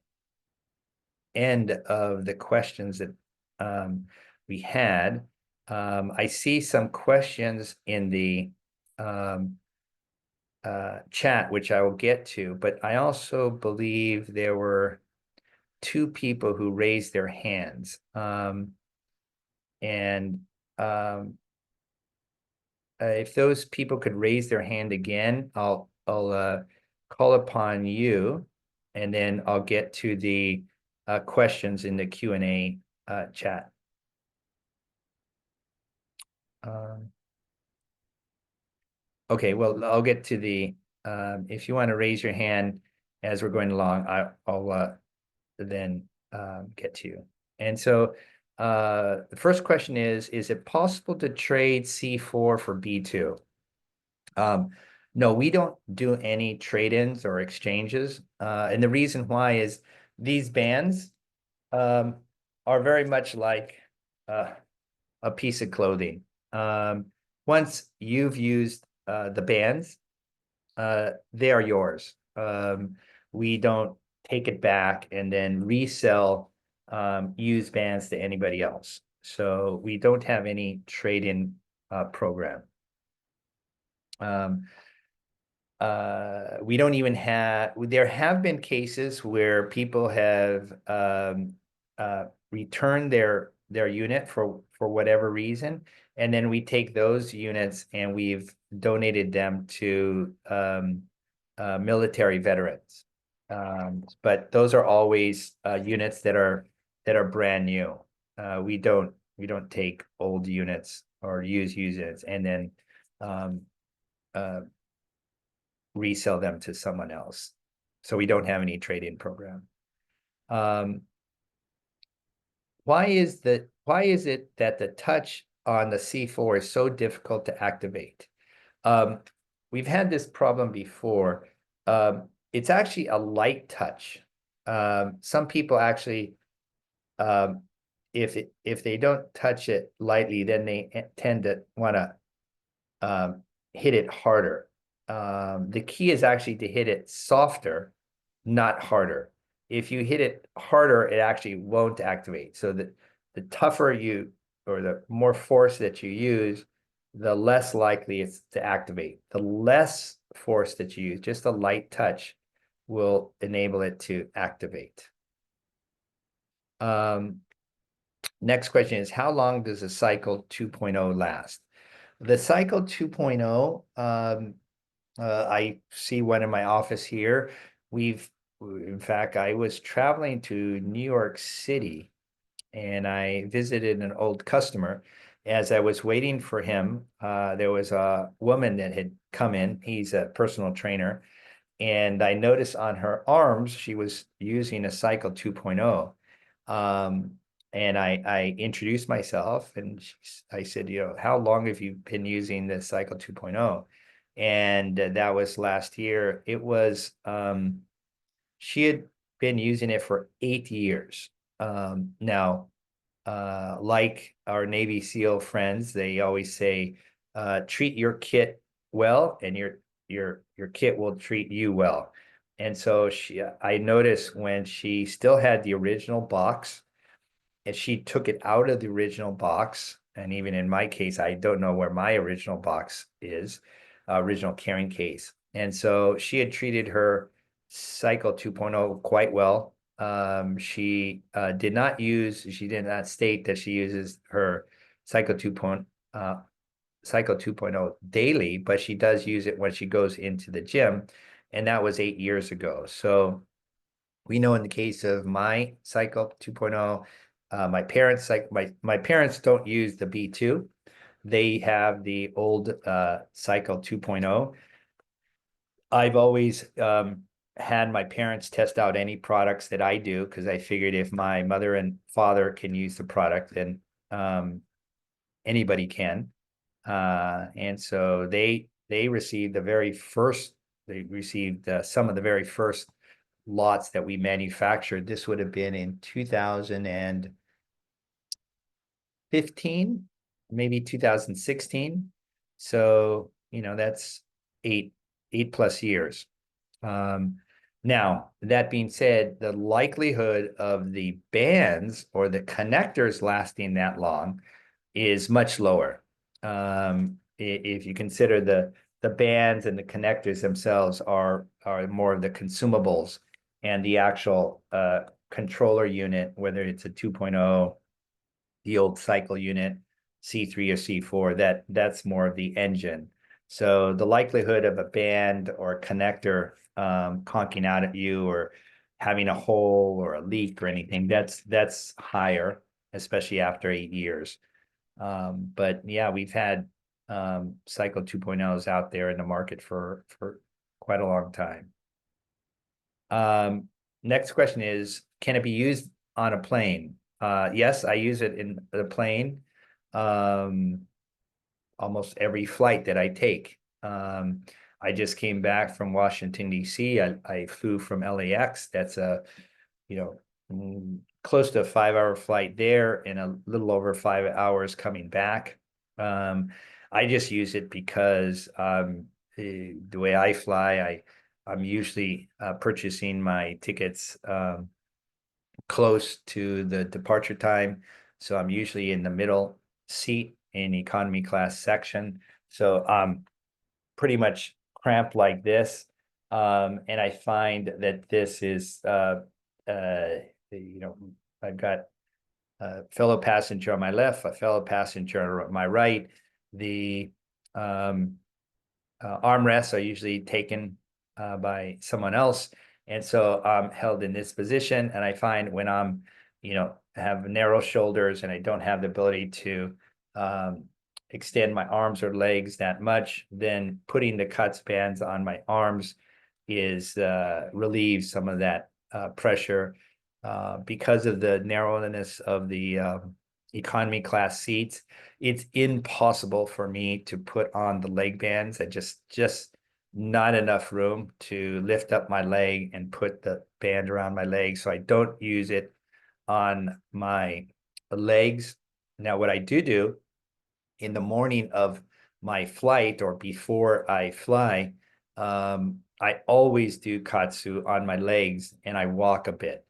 end of the questions that we had. I see some questions in the chat, which I will get to, but I also believe there were two people who raised their hands. If those people could raise their hand again, I'll call upon you, and then I'll get to the questions in the Q&A chat. Okay, well, I'll get to the, if you want to raise your hand as we're going along, I'll then get to you. And so the first question is it possible to trade C4 for B2? No, we don't do any trade-ins or exchanges. And the reason why is these bands are very much like a piece of clothing. Once you've used the bands, they are yours. We don't take it back and then resell used bands to anybody else. So we don't have any trade-in program. We don't even have, there have been cases where people have returned their unit for whatever reason, and then we take those units and we've donated them to military veterans. But those are always units that are brand new. We don't take old units or used units and then resell them to someone else. So we don't have any trade-in program. Why is it that the touch on the C4 is so difficult to activate? We've had this problem before. It's actually a light touch. Some people actually, if they don't touch it lightly, then they tend to want to hit it harder. The key is actually to hit it softer, not harder. If you hit it harder, it actually won't activate. So the tougher you, or the more force that you use, the less likely it's to activate. The less force that you use, just a light touch, will enable it to activate. Next question is, how long does a cycle 2.0 last? The cycle 2.0, I see one in my office here. In fact, I was traveling to New York City and I visited an old customer. As I was waiting for him, there was a woman that had come in. He's a personal trainer. And I noticed on her arms, she was using a cycle 2.0. And I introduced myself and I said, how long have you been using this cycle 2.0? And that was last year. It was, she had been using it for 8 years. Now, like our Navy SEAL friends, they always say, treat your kit well and your kit will treat you well. And so I noticed when she still had the original box and she took it out of the original box, and even in my case, I don't know where my original box is, original carrying case. And so she had treated her cycle 2.0 quite well. She did not state that she uses her cycle 2.0 daily, but she does use it when she goes into the gym, and that was 8 years ago. So we know in the case of my cycle 2.0, my parents my parents don't use the B2. They have the old cycle 2.0. I've always had my parents test out any products that I do, because I figured if my mother and father can use the product, then anybody can. And so they received some of the very first lots that we manufactured. This would have been in 2015, maybe 2016. So, that's eight plus years. Now, that being said, the likelihood of the bands or the connectors lasting that long is much lower. If you consider the bands and the connectors themselves are more of the consumables, and the actual controller unit, whether it's a 2.0, the old cycle unit, C3 or C4, that's more of the engine. So the likelihood of a band or connector conking out at you or having a hole or a leak or anything. That's higher, especially after 8 years. But yeah, we've had Cycle 2.0s out there in the market for quite a long time. Next question is, can it be used on a plane? Yes, I use it in the plane. Almost every flight that I take. I just came back from Washington, D.C. I flew from LAX. That's a, close to a 5 hour flight there and a little over 5 hours coming back. I just use it because the way I fly, I'm usually purchasing my tickets close to the departure time. So I'm usually in the middle seat in economy class section. So I'm pretty much cramped like this. And I find that this is, I've got a fellow passenger on my left, a fellow passenger on my right. The armrests are usually taken by someone else. And so I'm held in this position. And I find when I'm, have narrow shoulders and I don't have the ability to extend my arms or legs that much, then putting the KAATSU bands on my arms is relieves some of that pressure because of the narrowness of the economy class seats. It's impossible for me to put on the leg bands. I just not enough room to lift up my leg and put the band around my leg. So I don't use it on my legs. Now, what I do in the morning of my flight or before I fly, I always do KAATSU on my legs and I walk a bit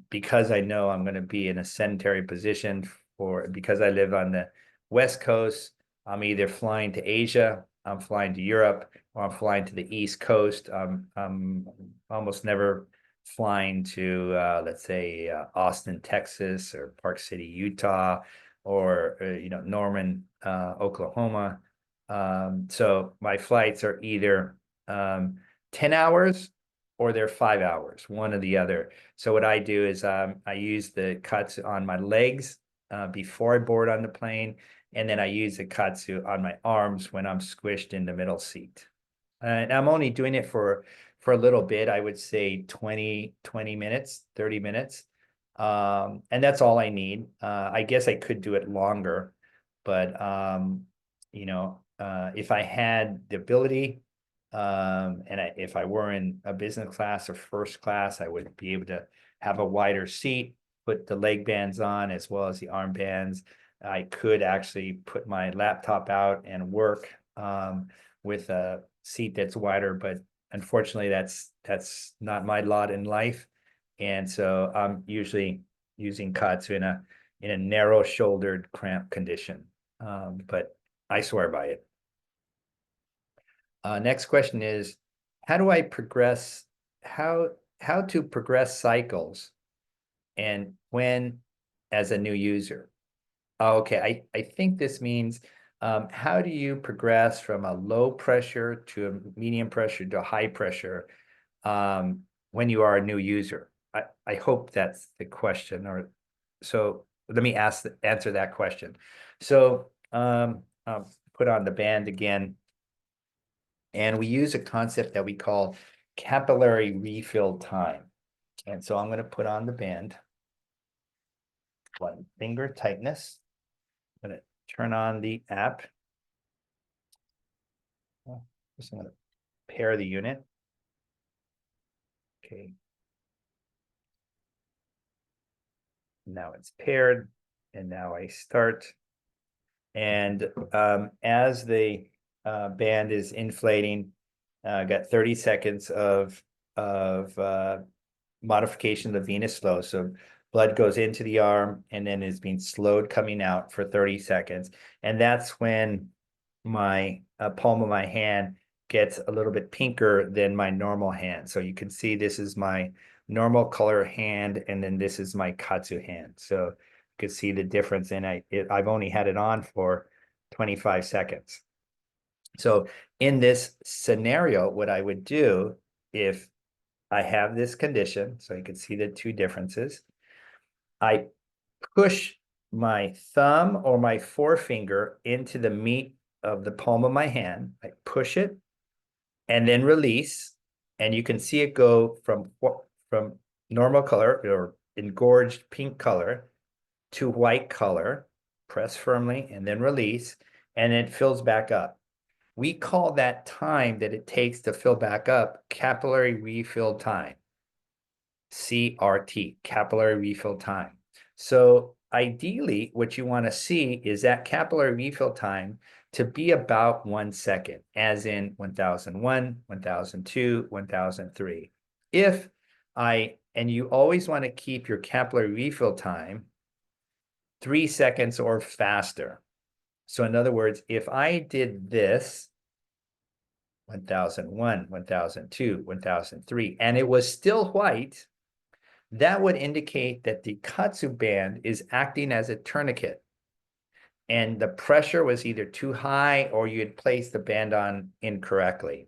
because I know I'm going to be in a sedentary position because I live on the West Coast. I'm either flying to Asia, I'm flying to Europe, or I'm flying to the East Coast. I'm almost never flying to, let's say, Austin, Texas, or Park City, Utah, or Norman, Oklahoma. So my flights are either 10 hours or they're 5 hours, one or the other. So what I do is I use the KAATSU on my legs before I board on the plane, and then I use the KAATSU on my arms when I'm squished in the middle seat. And I'm only doing it for a little bit. I would say 20 minutes, 30 minutes. And that's all I need. I guess I could do it longer, but if I had the ability, if I were in a business class or first class, I would be able to have a wider seat, put the leg bands on as well as the arm bands. I could actually put my laptop out and work with a seat that's wider, but unfortunately, that's not my lot in life. And so I'm usually using KAATSU in a narrow-shouldered cramp condition, but I swear by it. Next question is, how do I progress? How to progress cycles, and when as a new user? Oh, okay, I think this means how do you progress from a low pressure to a medium pressure to a high pressure when you are a new user? I hope that's the question. Or so let me answer that question. So I'll put on the band again. And we use a concept that we call capillary refill time. And so I'm going to put on the band. One finger tightness. I'm going to turn on the app. Just going to pair the unit. Okay. Now it's paired. And now I start. And as the band is inflating, got 30 seconds of modification of the venous flow. So blood goes into the arm and then is being slowed coming out for 30 seconds. And that's when my palm of my hand gets a little bit pinker than my normal hand. So you can see this is my normal color hand, and then this is my KAATSU hand. So you can see the difference. And I've only had it on for 25 seconds. So in this scenario, what I would do if I have this condition, so you can see the two differences, I push my thumb or my forefinger into the meat of the palm of my hand. I push it and then release. And you can see it go from normal color or engorged pink color to white color. Press firmly and then release, and it fills back up. We call that time that it takes to fill back up capillary refill time. CRT, capillary refill time. So ideally, what you want to see is that capillary refill time to be about 1 second, as in 1001, 1002, 1003. And you always want to keep your capillary refill time 3 seconds or faster. So in other words, if I did this 1001, 1002, 1003, and it was still white, that would indicate that the KAATSU band is acting as a tourniquet. And the pressure was either too high or you had placed the band on incorrectly.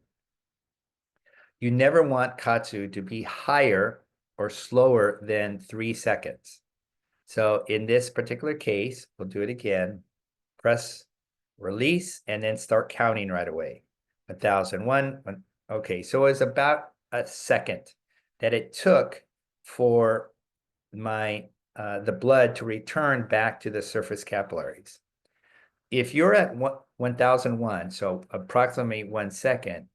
You never want KAATSU to be higher or slower than 3 seconds. So in this particular case, we'll do it again. Press release and then start counting right away. 1001. Okay, so it's about a second that it took for my the blood to return back to the surface capillaries. If you're at 1001, so approximately 1 second,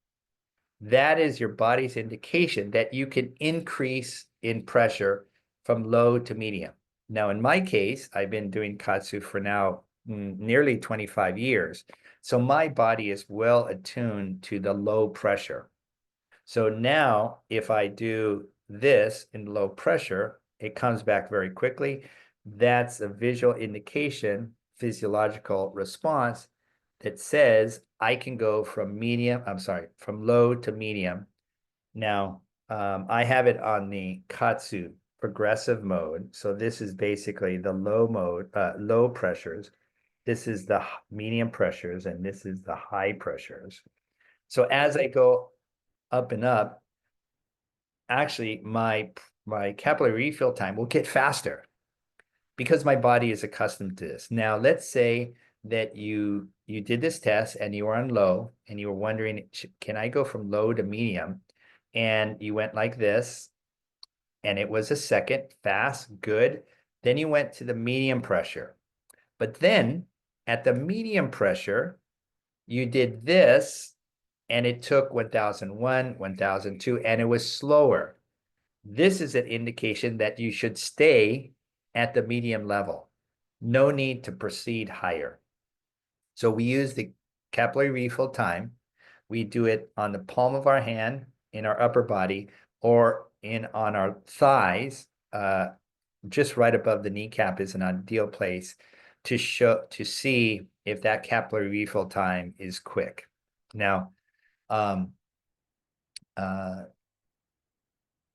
that is your body's indication that you can increase in pressure from low to medium. Now, in my case, I've been doing KAATSU for now nearly 25 years. So my body is well attuned to the low pressure. So now if I do this in low pressure, it comes back very quickly. That's a visual indication, physiological response that says I can go from from low to medium. Now, I have it on the KAATSU progressive mode. So this is basically the low mode, low pressures. This is the medium pressures, and this is the high pressures. So as I go up and up, actually my capillary refill time will get faster because my body is accustomed to this. Now, let's say that you did this test and you were on low and you were wondering, can I go from low to medium? And you went like this, and it was a second, fast, good. Then you went to the medium pressure. But then at the medium pressure, you did this, and it took 1001, 1002, and it was slower. This is an indication that you should stay at the medium level. No need to proceed higher. So we use the capillary refill time. We do it on the palm of our hand, in our upper body, or on our thighs. Just right above the kneecap is an ideal place to see if that capillary refill time is quick. Now,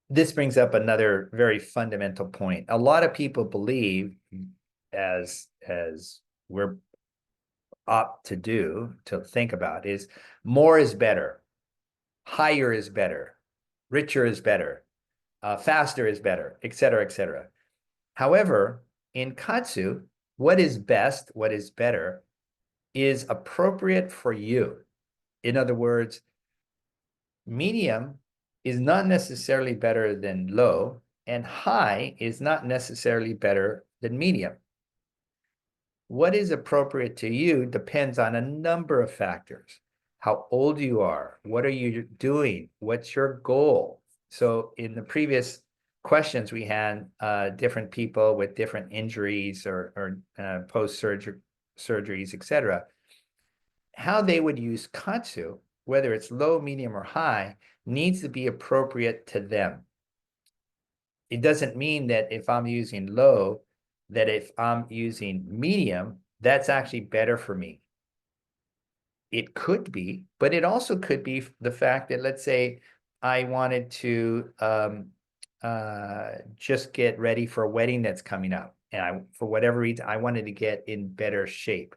this brings up another very fundamental point. A lot of people believe, as we're opt to think about, is more is better, higher is better, richer is better, faster is better, et cetera, et cetera. However, in KAATSU, what is best, what is better, is appropriate for you. In other words, medium is not necessarily better than low, and high is not necessarily better than medium. What is appropriate to you depends on a number of factors. How old you are, what are you doing, what's your goal? So in the previous questions, we had different people with different injuries or post-surgeries, etc. How they would use KAATSU, whether it's low, medium, or high, needs to be appropriate to them. It doesn't mean that if I'm using low, that if I'm using medium, that's actually better for me. It could be, but it also could be the fact that, let's say I wanted to just get ready for a wedding that's coming up, and for whatever reason, I wanted to get in better shape.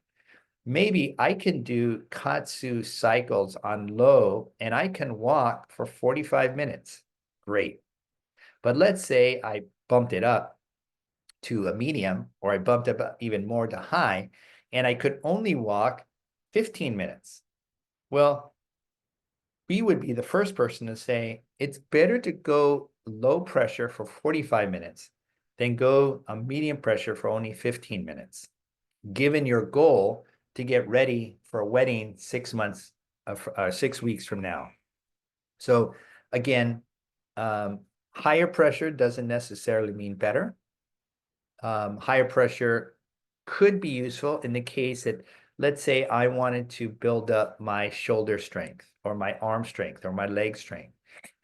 maybe I can do KAATSU cycles on low and I can walk for 45 minutes. Great. But let's say I bumped it up to a medium, or I bumped it up even more to high, and I could only walk 15 minutes. Well, we would be the first person to say it's better to go low pressure for 45 minutes than go a medium pressure for only 15 minutes, given your goal to get ready for a wedding 6 months, 6 weeks from now. So again, higher pressure doesn't necessarily mean better. Higher pressure could be useful in the case that, let's say I wanted to build up my shoulder strength or my arm strength or my leg strength,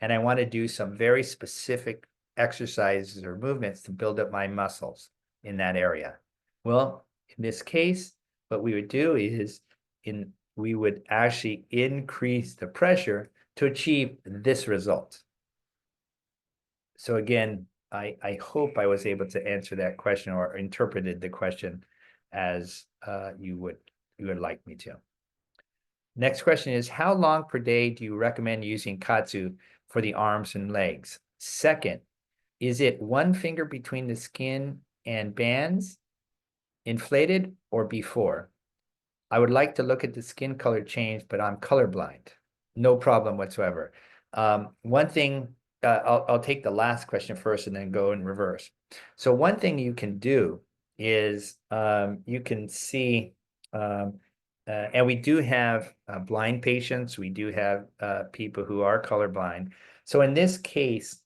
and I want to do some very specific exercises or movements to build up my muscles in that area. Well, in this case, what we would do is we would actually increase the pressure to achieve this result. So again, I hope I was able to answer that question or interpreted the question as you would like me to. Next question is, how long per day do you recommend using KAATSU for the arms and legs? Second, is it one finger between the skin and bands, inflated, or before? I would like to look at the skin color change, but I'm colorblind. No problem whatsoever. One thing, I'll take the last question first and then go in reverse. So one thing you can do is you can see, and we do have blind patients. We do have people who are colorblind. So in this case,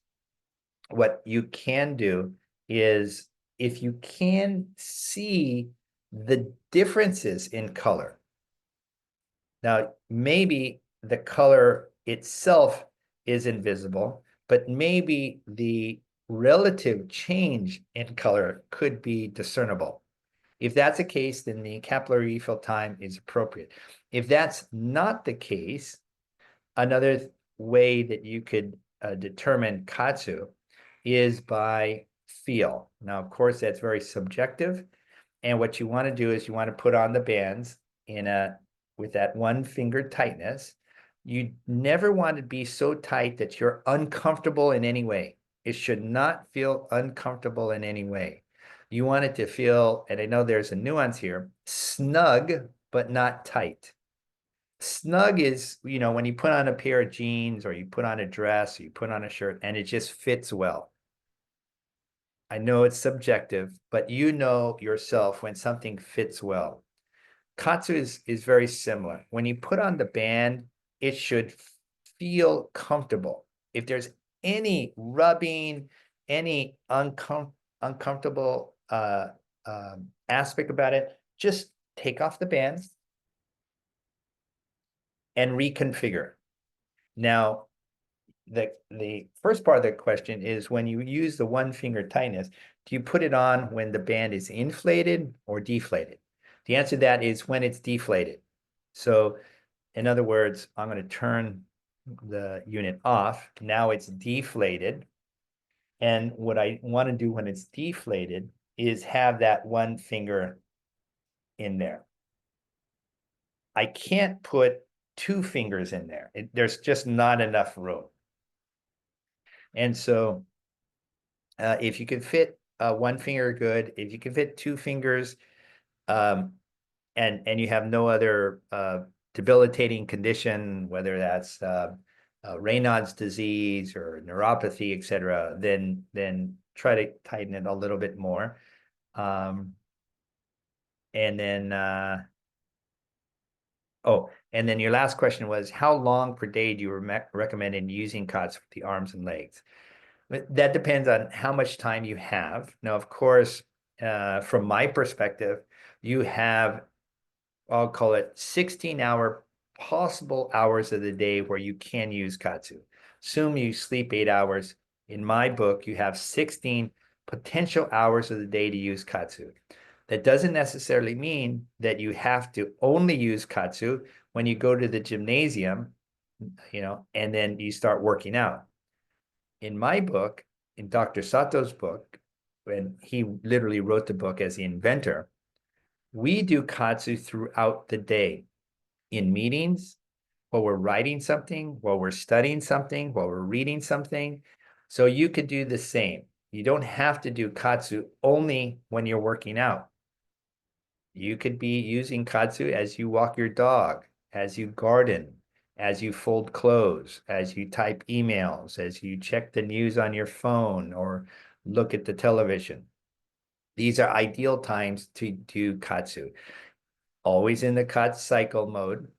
what you can do is, if you can see the differences in color. Now, maybe the color itself is invisible, but maybe the relative change in color could be discernible. If that's the case, then the capillary refill time is appropriate. If that's not the case, another way that you could determine KAATSU is by feel. Now, of course, that's very subjective. And what you want to do is you want to put on the bands with that one finger tightness. You never want to be so tight that you're uncomfortable in any way. It should not feel uncomfortable in any way. You want it to feel, and I know there's a nuance here, snug, but not tight. Snug is, when you put on a pair of jeans or you put on a dress or you put on a shirt and it just fits well. I know it's subjective, but you know yourself when something fits well. KAATSU is very similar. When you put on the band, it should feel comfortable. If there's any rubbing, any uncomfortable aspect about it, just take off the bands and reconfigure. Now, the first part of the question is, when you use the one finger tightness, do you put it on when the band is inflated or deflated? The answer to that is when it's deflated. So in other words, I'm going to turn the unit off. Now it's deflated. And what I want to do when it's deflated is have that one finger in there. I can't put two fingers in there. There's just not enough room. And so if you can fit one finger, good. If you can fit two fingers, and you have no other debilitating condition, whether that's Raynaud's disease or neuropathy, et cetera, then try to tighten it a little bit more. And then, and then your last question was, how long per day do you recommend in using KAATSU for the arms and legs? That depends on how much time you have. Now, of course, from my perspective, you have, I'll call it 16-hour possible hours of the day where you can use KAATSU. Assume you sleep 8 hours. In my book, you have 16 potential hours of the day to use KAATSU. That doesn't necessarily mean that you have to only use KAATSU when you go to the gymnasium, and then you start working out. In my book, in Dr. Sato's book, when he literally wrote the book as the inventor, We do KAATSU throughout the day in meetings, while we're writing something, while we're studying something, while we're reading something. So you could do the same. You don't have to do KAATSU only when you're working out. You could be using KAATSU as you walk your dog, as you garden, as you fold clothes, as you type emails, as you check the news on your phone or look at the television. These are ideal times to do KAATSU. Always in the KAATSU cycle mode.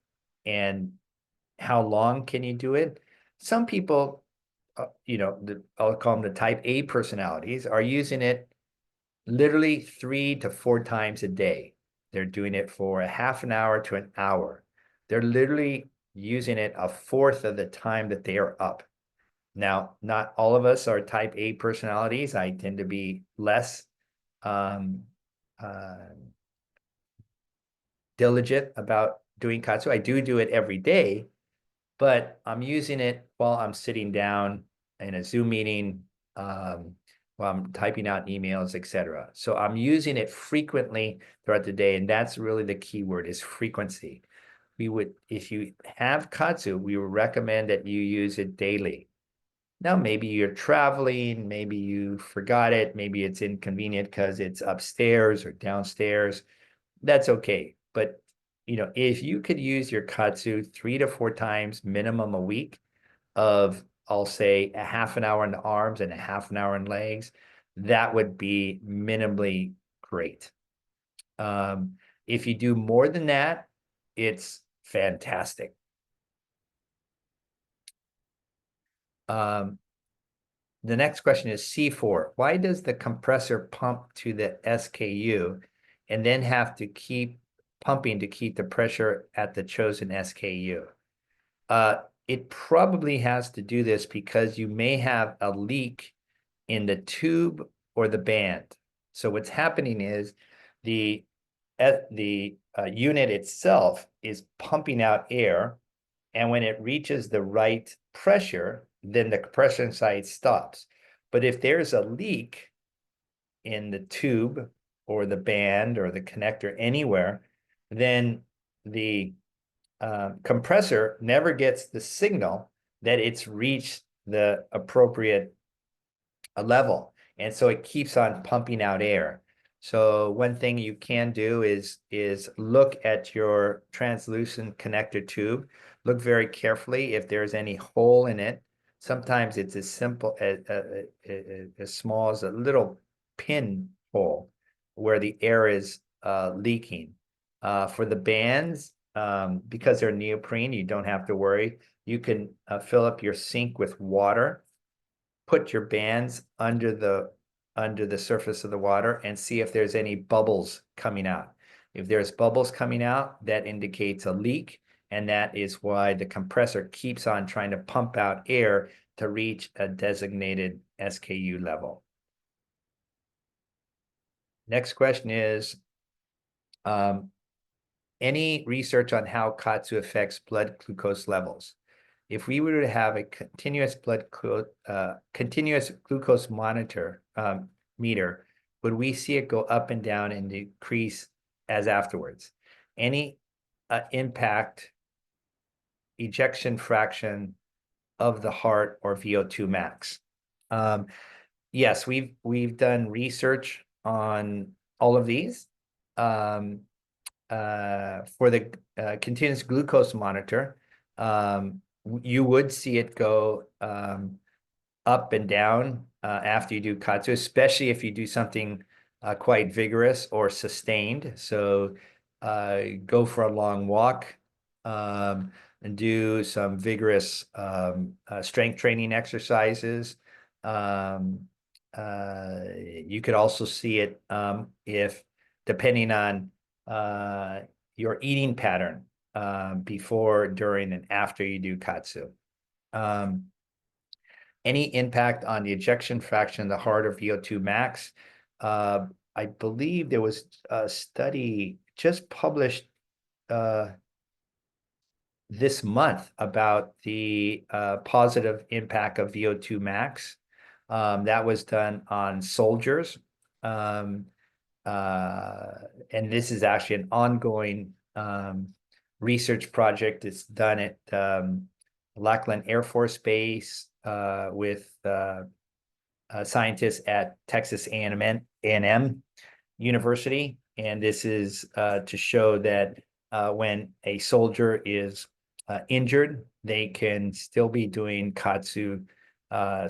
And how long can you do it? Some people, I'll call them the type A personalities, are using it literally 3 to 4 times a day. They're doing it for a half an hour to an hour. They're literally using it a fourth of the time that they are up. Now, not all of us are type A personalities. I tend to be less um, uh, diligent about doing KAATSU. I do it every day, but I'm using it while I'm sitting down in a Zoom meeting, while I'm typing out emails, etc. So I'm using it frequently throughout the day, and that's really the key word is frequency. If you have KAATSU, we would recommend that you use it daily. Now, maybe you're traveling, maybe you forgot it, maybe it's inconvenient because it's upstairs or downstairs. That's okay. But if you could use your KAATSU 3 to 4 times minimum a week of, I'll say, a half an hour in the arms and a half an hour in legs, that would be minimally great. If you do more than that, it's fantastic. The next question is C4. Why does the compressor pump to the SKU and then have to keep pumping to keep the pressure at the chosen SKU? It probably has to do this because you may have a leak in the tube or the band. So what's happening is the unit itself is pumping out air, and when it reaches the right pressure, then the compression side stops. But if there's a leak in the tube or the band or the connector anywhere, then the compressor never gets the signal that it's reached the appropriate level. And so it keeps on pumping out air. So one thing you can do is look at your translucent connector tube. Look very carefully if there's any hole in it. Sometimes it's as simple as small as a little pin hole where the air is leaking. For the bands, because they're neoprene, you don't have to worry. You can fill up your sink with water, put your bands under the surface of the water and see if there's any bubbles coming out. If there's bubbles coming out, that indicates a leak, and that is why the compressor keeps on trying to pump out air to reach a designated SKU level. Next question is, any research on how KAATSU affects blood glucose levels? If we were to have a continuous glucose monitor meter, would we see it go up and down and decrease as afterwards? Any impact, ejection fraction of the heart or VO2 max? Yes, we've done research on all of these. For the continuous glucose monitor, you would see it go up and down after you do KAATSU, especially if you do something quite vigorous or sustained. So go for a long walk and do some vigorous strength training exercises. You could also see it if, depending on your eating pattern before, during, and after you do KAATSU. Any impact on the ejection fraction of the heart or VO2 max? I believe there was a study just published this month about the positive impact of VO2 max. That was done on soldiers. and this is actually an ongoing research project. It's done at Lackland Air Force Base with scientists at Texas A&M University. And this is to show that when a soldier is injured, they can still be doing KAATSU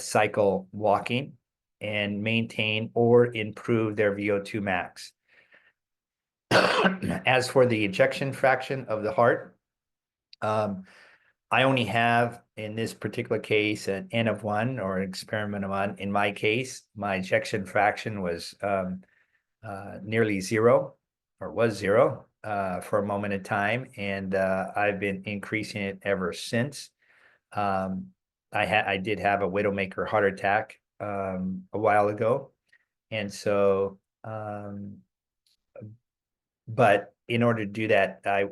cycle walking and maintain or improve their VO2 max. As for the ejection fraction of the heart, I only have, in this particular case, an N of 1 or an experiment of 1. In my case, my ejection fraction was nearly 0, or was 0 for a moment in time, and I've been increasing it ever since. I did have a widowmaker heart attack a while ago, and so but in order to do that, I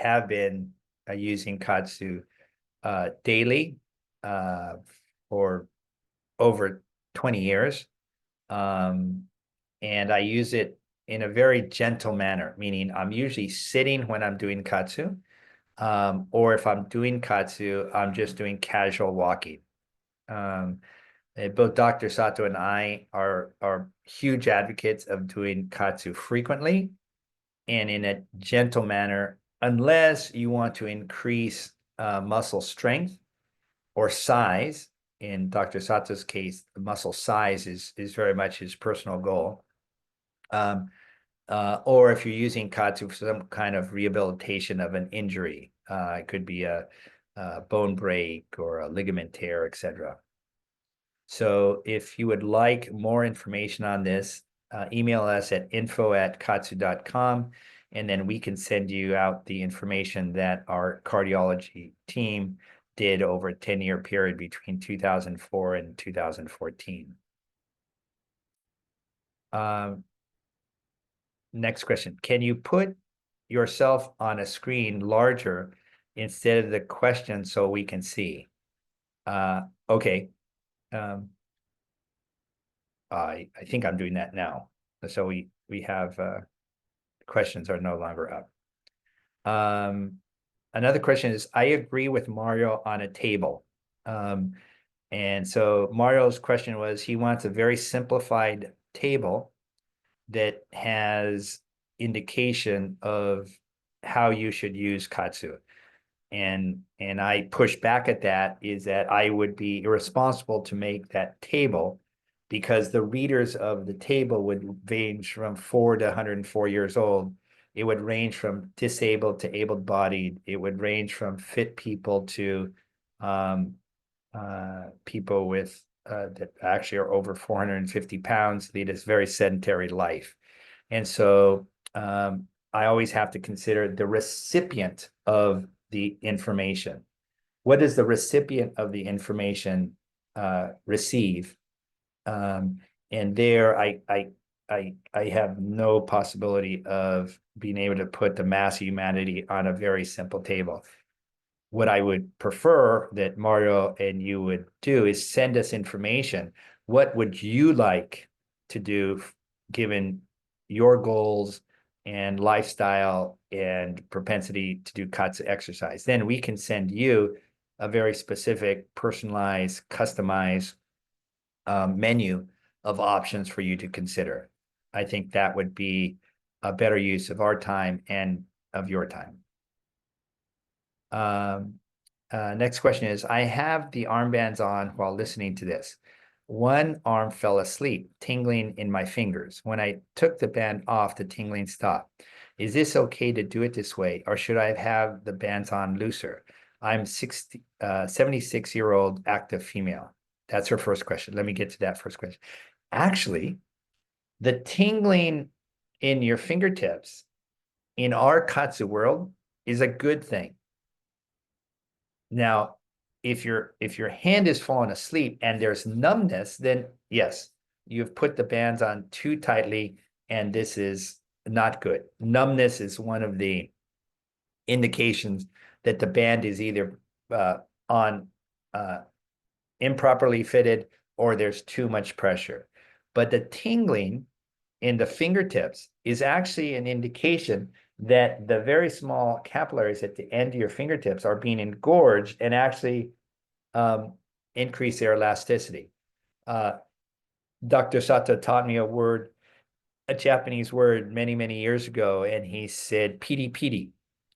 have been using KAATSU daily for over 20 years. And I use it in a very gentle manner, meaning I'm usually sitting when I'm doing KAATSU, or if I'm doing KAATSU, I'm just doing casual walking. Both Dr. Sato and I are huge advocates of doing KAATSU frequently and in a gentle manner, unless you want to increase muscle strength or size. In Dr. Sato's case, the muscle size is very much his personal goal. Or if you're using KAATSU for some kind of rehabilitation of an injury, it could be a bone break or a ligament tear, etc. So if you would like more information on this, email us at info@kaatsu.com, and then we can send you out the information that our cardiology team did over a 10-year period between 2004 and 2014. Next question. Can you put yourself on a screen larger instead of the question so we can see? Okay. I think I'm doing that now. So we have questions are no longer up. Another question is, I agree with Mario on a table. And so Mario's question was, he wants a very simplified table that has indication of how you should use KAATSU. And I push back at that, is that I would be irresponsible to make that table, because the readers of the table would range from 4 to 104 years old. It would range from disabled to able-bodied. It would range from fit people to people with that actually are over 450 pounds, lead a very sedentary life. And so I always have to consider the recipient of the information. What does the recipient of the information receive? And there I have no possibility of being able to put the mass of humanity on a very simple table. What I would prefer that Mario and you would do is send us information. What would you like to do given your goals and lifestyle and propensity to do KAATSU exercise? Then we can send you a very specific, personalized, customized menu of options for you to consider. I think that would be a better use of our time and of your time. Next question is, I have the armbands on while listening to this. One arm fell asleep, tingling in my fingers. When I took the band off, the tingling stopped. Is this okay to do it this way, or should I have the bands on looser? I'm 76-year-old active female. That's her first question. Let me get to that first question. Actually, the tingling in your fingertips in our KAATSU world is a good thing. Now, if your hand is falling asleep and there's numbness, then yes, you've put the bands on too tightly, and this is not good. Numbness is one of the indications that the band is either improperly fitted, or there's too much pressure. But the tingling in the fingertips is actually an indication that the very small capillaries at the end of your fingertips are being engorged and actually increase their elasticity. Dr. Sato taught me a Japanese word many, many years ago, and he said piri piri.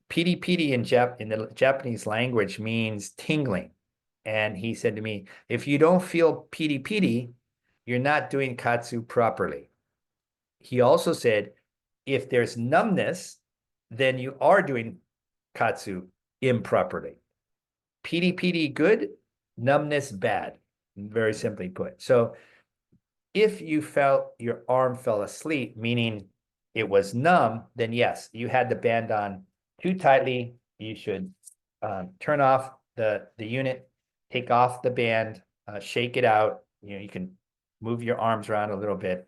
Piri piri in the Japanese language means tingling. And he said to me, if you don't feel piri piri, you're not doing KAATSU properly. He also said, if there's numbness, then you are doing KAATSU improperly. Piri piri good, numbness bad, very simply put. So if you felt your arm fell asleep, meaning it was numb, then yes, you had the band on too tightly. You should turn off the unit, take off the band, shake it out. You can move your arms around a little bit,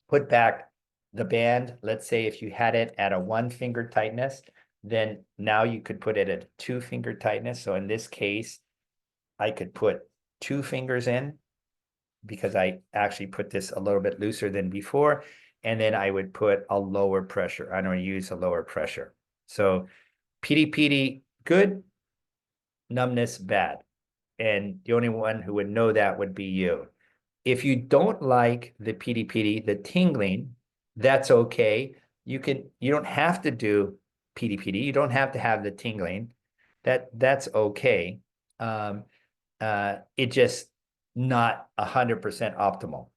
put back the band. Let's say if you had it at a 1-finger tightness, then now you could put it at a 2-finger tightness. So in this case, I could put 2 fingers in because I actually put this a little bit looser than before. And then I would put a lower pressure. I'm going to use a lower pressure. So piri piri, good, numbness, bad. And the only one who would know that would be you. If you don't like the piri piri, the tingling, that's okay. You don't have to do piri piri. You don't have to have the tingling. That's okay. It just not 100% optimal,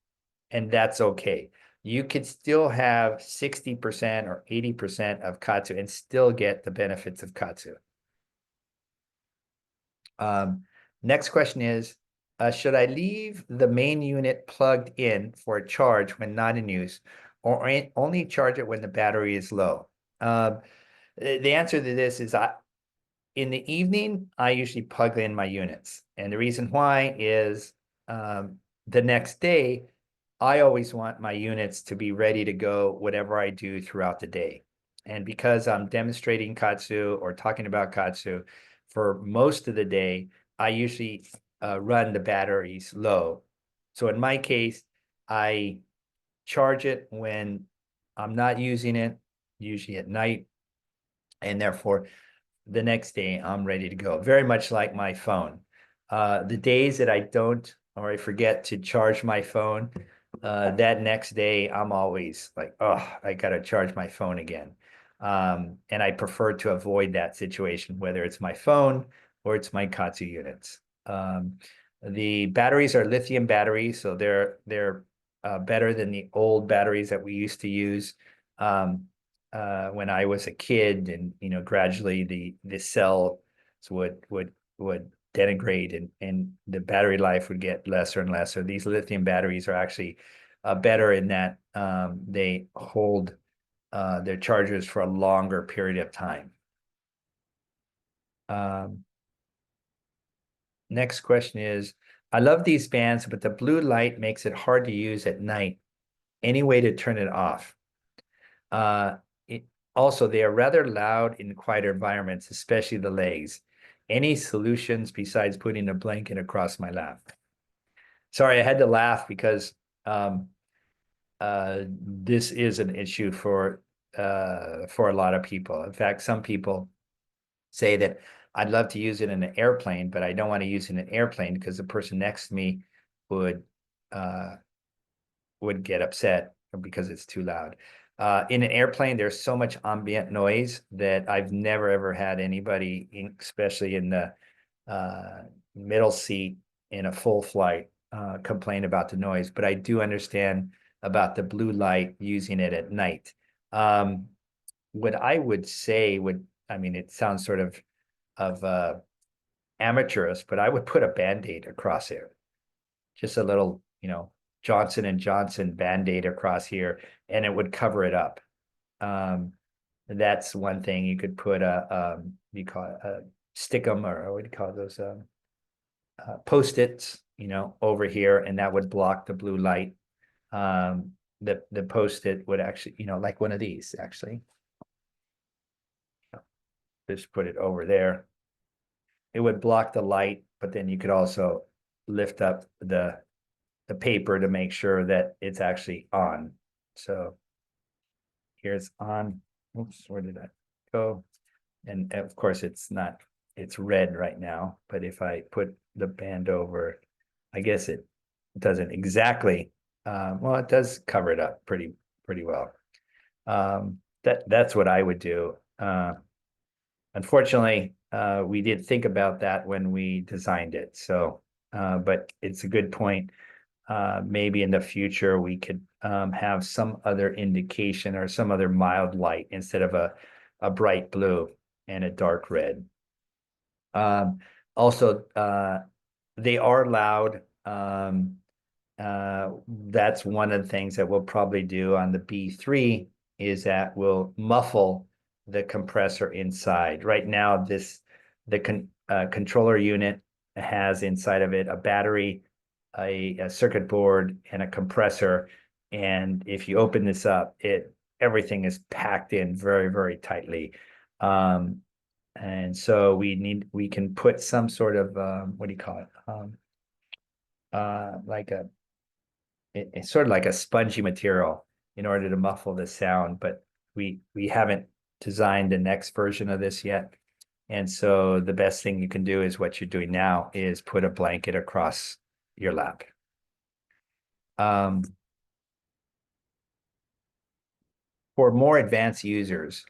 and that's okay. You could still have 60% or 80% of KAATSU and still get the benefits of KAATSU. Next question is, should I leave the main unit plugged in for a charge when not in use, or only charge it when the battery is low? The answer to this is in the evening, I usually plug in my units. And the reason why is the next day, I always want my units to be ready to go whatever I do throughout the day. And because I'm demonstrating KAATSU or talking about KAATSU for most of the day, I usually run the batteries low. So in my case, I charge it when I'm not using it, usually at night, and therefore the next day I'm ready to go. Very much like my phone. The days that I don't or I forget to charge my phone, that next day I'm always like, oh, I gotta charge my phone again. And I prefer to avoid that situation, whether it's my phone or it's my KAATSU units. The batteries are lithium batteries, so they're better than the old batteries that we used to use when I was a kid, and gradually the cells would denigrate and the battery life would get lesser and lesser. These lithium batteries are actually better in that they hold their charges for a longer period of time. Next question is, I love these bands, but the blue light makes it hard to use at night. Any way to turn it off? Also, they are rather loud in quieter environments, especially the legs. Any solutions besides putting a blanket across my lap? Sorry, I had to laugh because this is an issue for a lot of people. In fact, some people say that I'd love to use it in an airplane, but I don't want to use it in an airplane because the person next to me would get upset because it's too loud. In an airplane, there's so much ambient noise that I've never ever had anybody, especially in the middle seat in a full flight, complain about the noise. But I do understand about the blue light using it at night. What I would say it sounds sort of amateurish, but I would put a Band-Aid across there, just a little, Johnson & Johnson Band-Aid across here, and it would cover it up. That's one thing. You could put you call it a stickum, or what do you call those Post-its, over here, and that would block the blue light. The Post-it would actually, like one of these actually. Just put it over there. It would block the light, but then you could also lift up the paper to make sure that it's actually on. So here's on, oops, where did I go? And of course, it's not, it's red right now, but if I put the band over, I guess it doesn't exactly, well, it does cover it up pretty well. That's what I would do. Unfortunately, we did think about that when we designed it. So, but it's a good point. Maybe in the future we could have some other indication or some other mild light instead of a bright blue and a dark red. Also, they are loud. That's one of the things that we'll probably do on the B3 is that we'll muffle the compressor inside. Right now, the controller unit has inside of it a battery, a circuit board, and a compressor. And if you open this up, everything is packed in very tightly. And so we can put some sort of what do you call it? Like it's sort of like a spongy material in order to muffle the sound, but we haven't designed the next version of this yet. And so the best thing you can do is what you're doing now is put a blanket across your lap. For more advanced users,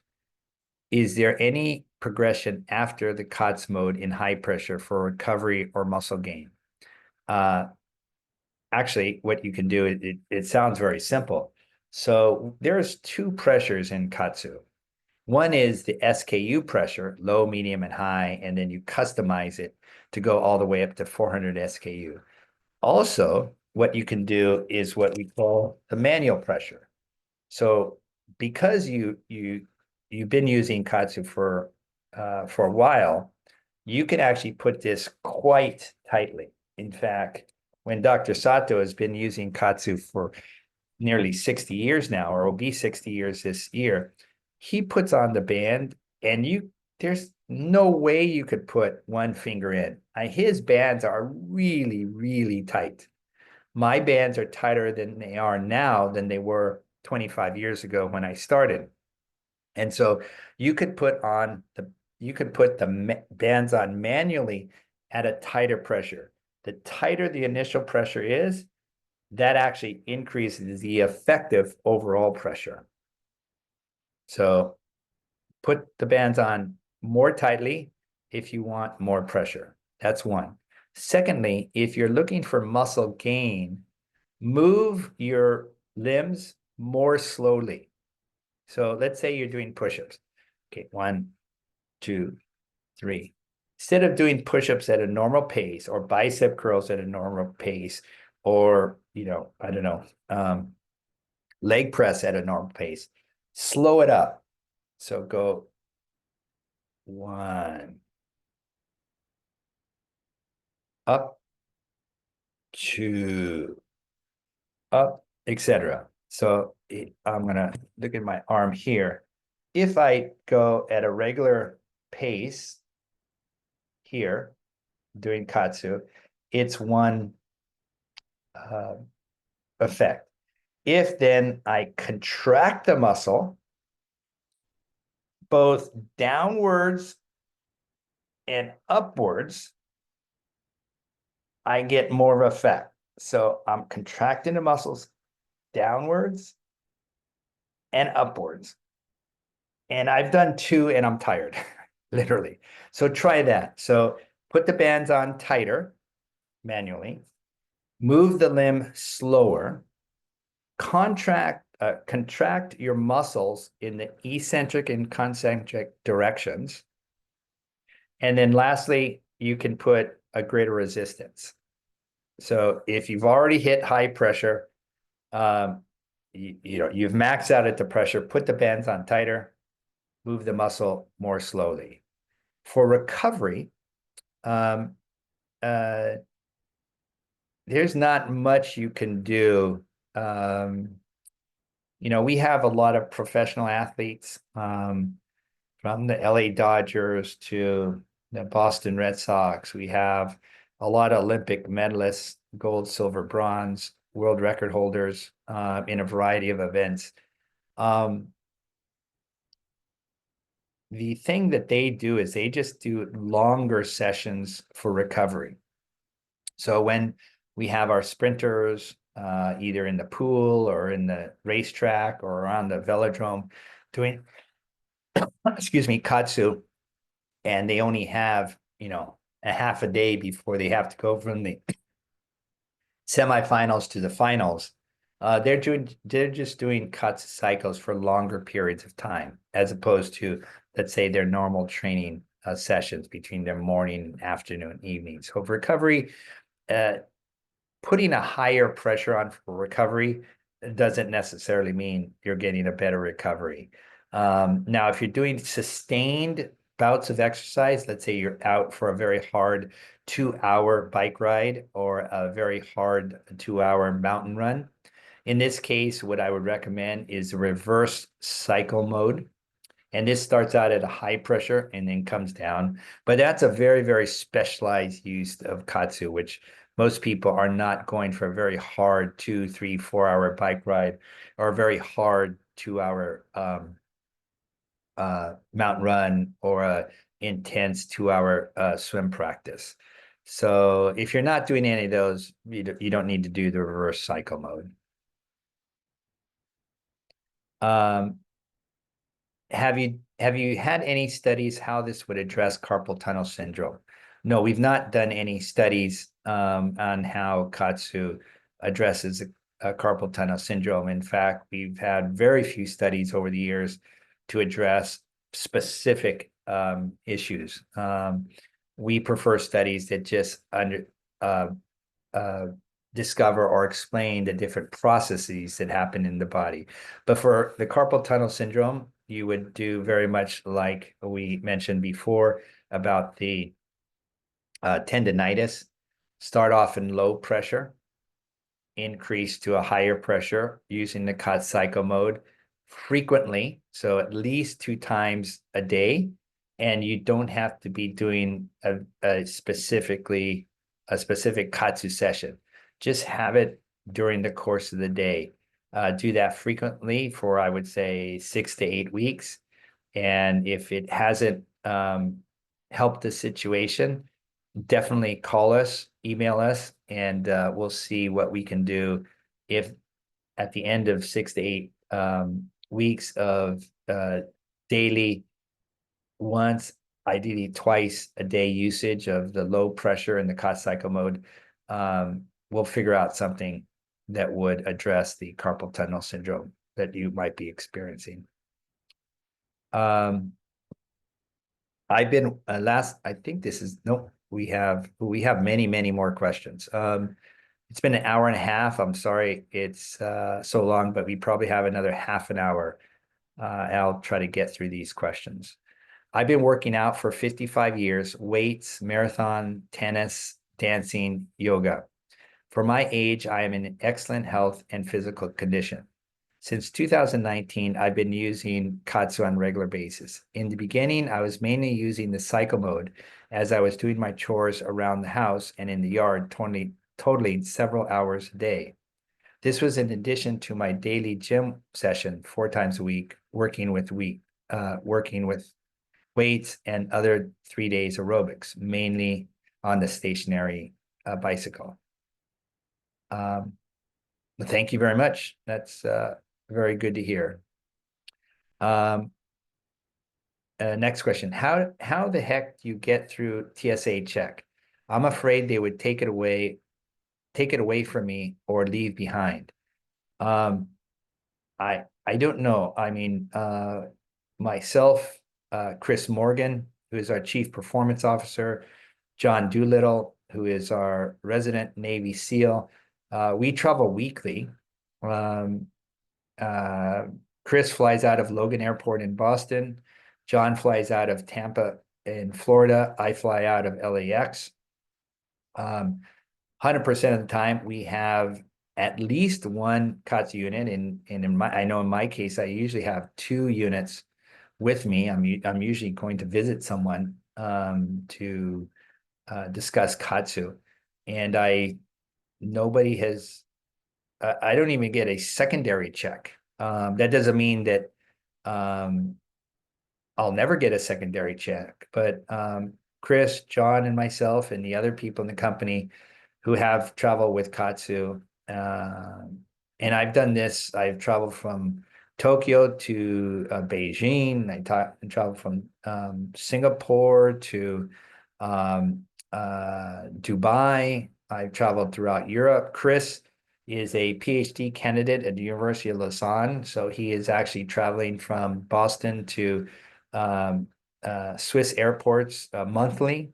is there any progression after the KAATSU mode in high pressure for recovery or muscle gain? Actually, what you can do, it sounds very simple. So there's two pressures in KAATSU. One is the SKU pressure, low, medium, and high, and then you customize it to go all the way up to 400 SKU. Also, what you can do is what we call the manual pressure. So because you've been using KAATSU for a while, you can actually put this quite tightly. In fact, when Dr. Sato has been using KAATSU for nearly 60 years now, or will be 60 years this year, he puts on the band and there's no way you could put one finger in. His bands are really tight. My bands are tighter than they are now than they were 25 years ago when I started. And so you could put the bands on manually at a tighter pressure. The tighter the initial pressure is, that actually increases the effective overall pressure. So put the bands on more tightly if you want more pressure. That's one. Secondly, if you're looking for muscle gain, move your limbs more slowly. So let's say you're doing push-ups. Okay, 1, 2, 3. Instead of doing push-ups at a normal pace or bicep curls at a normal pace, or, I don't know, leg press at a normal pace, slow it up. So go 1, up, 2, up, etc. So I'm going to look at my arm here. If I go at a regular pace here, doing KAATSU, it's one effect. If then I contract the muscle, both downwards and upwards, I get more of effect. So I'm contracting the muscles downwards and upwards. And I've done 2 and I'm tired, literally. So try that. So put the bands on tighter manually, move the limb slower, contract your muscles in the eccentric and concentric directions. And then lastly, you can put a greater resistance. So if you've already hit high pressure, you've maxed out at the pressure, put the bands on tighter, move the muscle more slowly. For recovery, there's not much you can do. We have a lot of professional athletes, from the LA Dodgers to the Boston Red Sox. We have a lot of Olympic medalists, gold, silver, bronze. world record holders in a variety of events. The thing that they do is they just do longer sessions for recovery. So when we have our sprinters, either in the pool or in the racetrack or around the velodrome doing, excuse me, KAATSU, and they only have, a half a day before they have to go from the semifinals to the finals. They're just doing KAATSU cycles for longer periods of time, as opposed to, let's say, their normal training sessions between their morning, afternoon, evening. So for recovery, putting a higher pressure on for recovery doesn't necessarily mean you're getting a better recovery. Now, if you're doing sustained bouts of exercise, let's say you're out for a very hard 2-hour bike ride or a very hard 2-hour mountain run, in this case, what I would recommend is a reverse cycle mode. And this starts out at a high pressure and then comes down. But that's a very, very specialized use of KAATSU, which most people are not going for a very hard 2, 3, 4-hour bike ride or a very hard 2-hour mountain run or a intense 2-hour swim practice. So if you're not doing any of those, you don't need to do the reverse cycle mode. Have you had any studies how this would address carpal tunnel syndrome? No, we've not done any studies on how KAATSU addresses carpal tunnel syndrome. In fact, we've had very few studies over the years to address specific issues. We prefer studies that just discover or explain the different processes that happen in the body. But for the carpal tunnel syndrome, you would do very much like we mentioned before about the tendinitis. Start off in low pressure, increase to a higher pressure using the KAATSU cycle mode frequently, so at least 2 times a day. And you don't have to be doing a specific KAATSU session. Just have it during the course of the day. Do that frequently for, I would say, 6 to 8 weeks. And if it hasn't helped the situation, definitely call us, email us, and we'll see what we can do. If at the end of 6 to 8 weeks of daily, once, ideally twice a day usage of the low pressure and the KAATSU cycle mode, we'll figure out something that would address the carpal tunnel syndrome that you might be experiencing. I've been I think this is, nope, we have many, many more questions. It's been an hour and a half. I'm sorry it's so long, but we probably have another half an hour. I'll try to get through these questions. I've been working out for 55 years, weights, marathon, tennis, dancing, yoga. For my age, I am in excellent health and physical condition. Since 2019, I've been using KAATSU on a regular basis. In the beginning, I was mainly using the cycle mode as I was doing my chores around the house and in the yard, totaling several hours a day. This was in addition to my daily gym session 4 times a week, working with weights and other 3 days aerobics, mainly on the stationary bicycle. Thank you very much. That's very good to hear. Next question. How the heck do you get through TSA check? I'm afraid they would take it away from me or leave behind. I don't know. I mean, myself, Chris Morgan, who is our Chief Performance Officer, John Doolittle, who is our resident Navy SEAL. We travel weekly. Chris flies out of Logan Airport in Boston. John flies out of Tampa in Florida. I fly out of LAX. 100% of the time, we have at least one KAATSU unit. I know in my case, I usually have 2 units with me. I'm usually going to visit someone to discuss KAATSU, and nobody has I don't even get a secondary check. That doesn't mean that I'll never get a secondary check, but Chris, John, and myself, and the other people in the company who have traveled with KAATSU, and I've done this. I've traveled from Tokyo to Beijing. Traveled from Singapore to Dubai. I've traveled throughout Europe. Chris is a PhD candidate at the University of Lausanne, so he is actually traveling from Boston to Swiss airports monthly.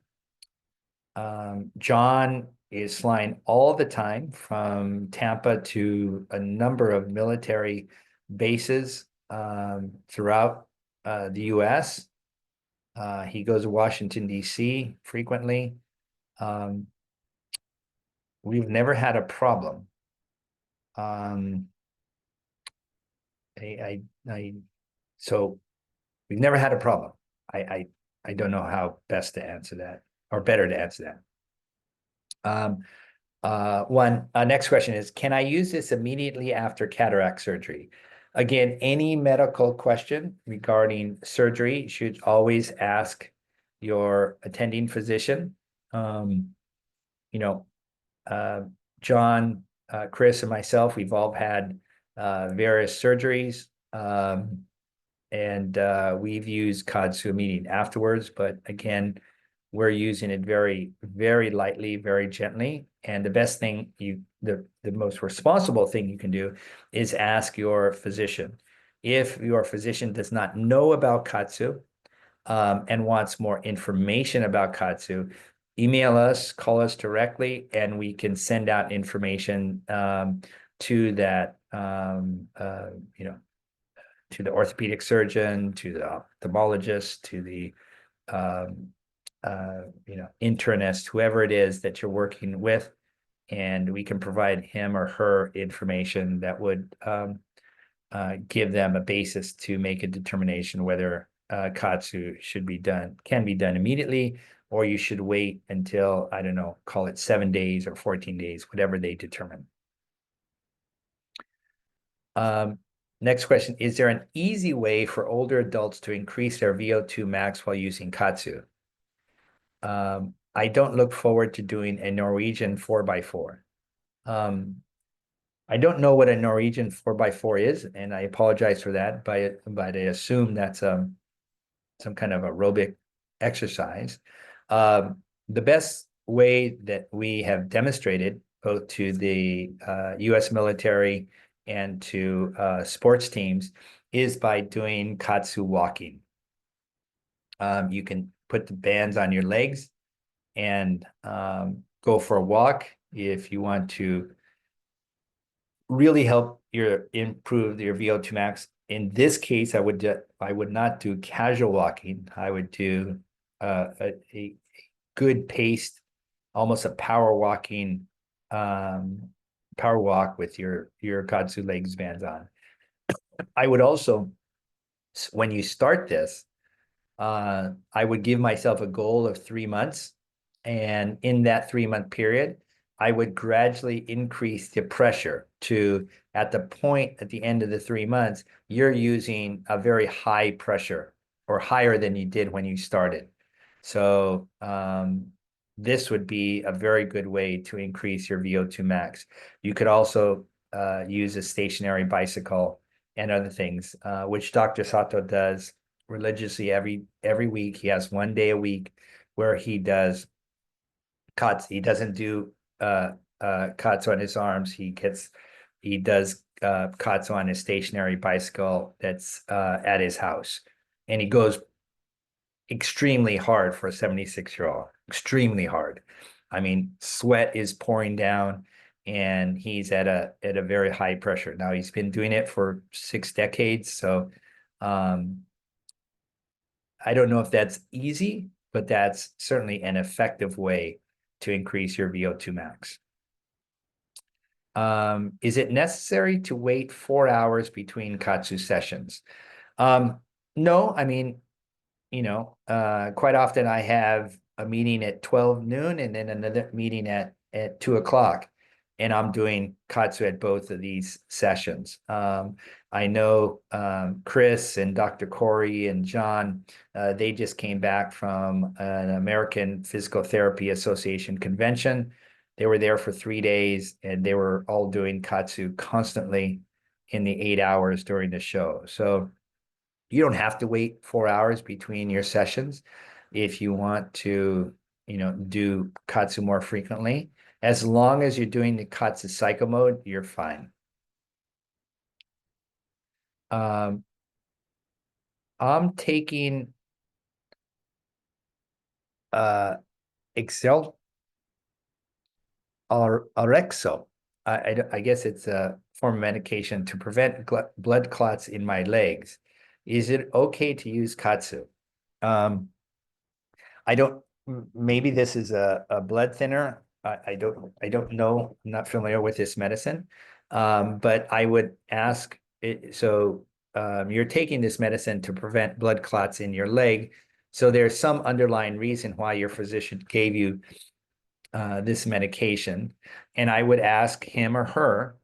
John is flying all the time from Tampa to a number of military bases throughout the US. He goes to Washington, D.C. frequently. We've never had a problem. So we've never had a problem. I don't know how best to answer that or better to answer that. Next question is, can I use this immediately after cataract surgery? Again, any medical question regarding surgery, you should always ask your attending physician. John, Chris, and myself, we've all had various surgeries, and we've used KAATSU immediately afterwards. But again, we're using it very, very lightly, very gently. And the best thing the most responsible thing you can do is ask your physician. If your physician does not know about KAATSU and wants more information about KAATSU, email us, call us directly, and we can send out information to that, to the orthopedic surgeon, to the ophthalmologist, to the internist, whoever it is that you're working with, and we can provide him or her information that would give them a basis to make a determination whether KAATSU can be done immediately, or you should wait until, I don't know, call it 7 days or 14 days, whatever they determine. Next question, is there an easy way for older adults to increase their VO2 max while using KAATSU? I don't look forward to doing a Norwegian 4x4. I don't know what a Norwegian 4x4 is, and I apologize for that, but I assume that's some kind of aerobic exercise. The best way that we have demonstrated, both to the US military and to sports teams, is by doing KAATSU walking. You can put the bands on your legs and go for a walk if you want to really help improve your VO2 max. In this case, I would not do casual walking. I would do a good paced, almost a power walk with your KAATSU legs bands on. I would also, when you start this, I would give myself a goal of 3 months. And in that 3-month period, I would gradually increase the pressure to, at the point at the end of the 3 months, you're using a very high pressure or higher than you did when you started. So this would be a very good way to increase your VO2 max. You could also use a stationary bicycle and other things, which Dr. Sato does religiously every week. He has 1 day a week where he does KAATSU. He doesn't do KAATSU on his arms. He does KAATSU on his stationary bicycle that's at his house, and he goes extremely hard for a 76-year-old. Extremely hard. I mean, sweat is pouring down, and he's at a very high pressure. Now he's been doing it for 6 decades, so I don't know if that's easy, but that's certainly an effective way to increase your VO2 max. Is it necessary to wait 4 hours between KAATSU sessions? No, I mean, quite often I have a meeting at 12 noon and then another meeting at 2 o'clock. and I'm doing KAATSU at both of these sessions. I know Chris and Dr. Corey and John, they just came back from an American Physical Therapy Association convention. They were there for 3 days, and they were all doing KAATSU constantly in the 8 hours during the show. So you don't have to wait 4 hours between your sessions if you want to, do KAATSU more frequently. As long as you're doing the KAATSU cycle mode, you're fine. I'm taking Excel or Orexo. I guess it's a form of medication to prevent blood clots in my legs. Is it okay to use KAATSU? I don't, maybe this is a blood thinner. I don't know. I'm not familiar with this medicine. But I would ask it, so you're taking this medicine to prevent blood clots in your leg. So there's some underlying reason why your physician gave you this medication. And I would ask him or her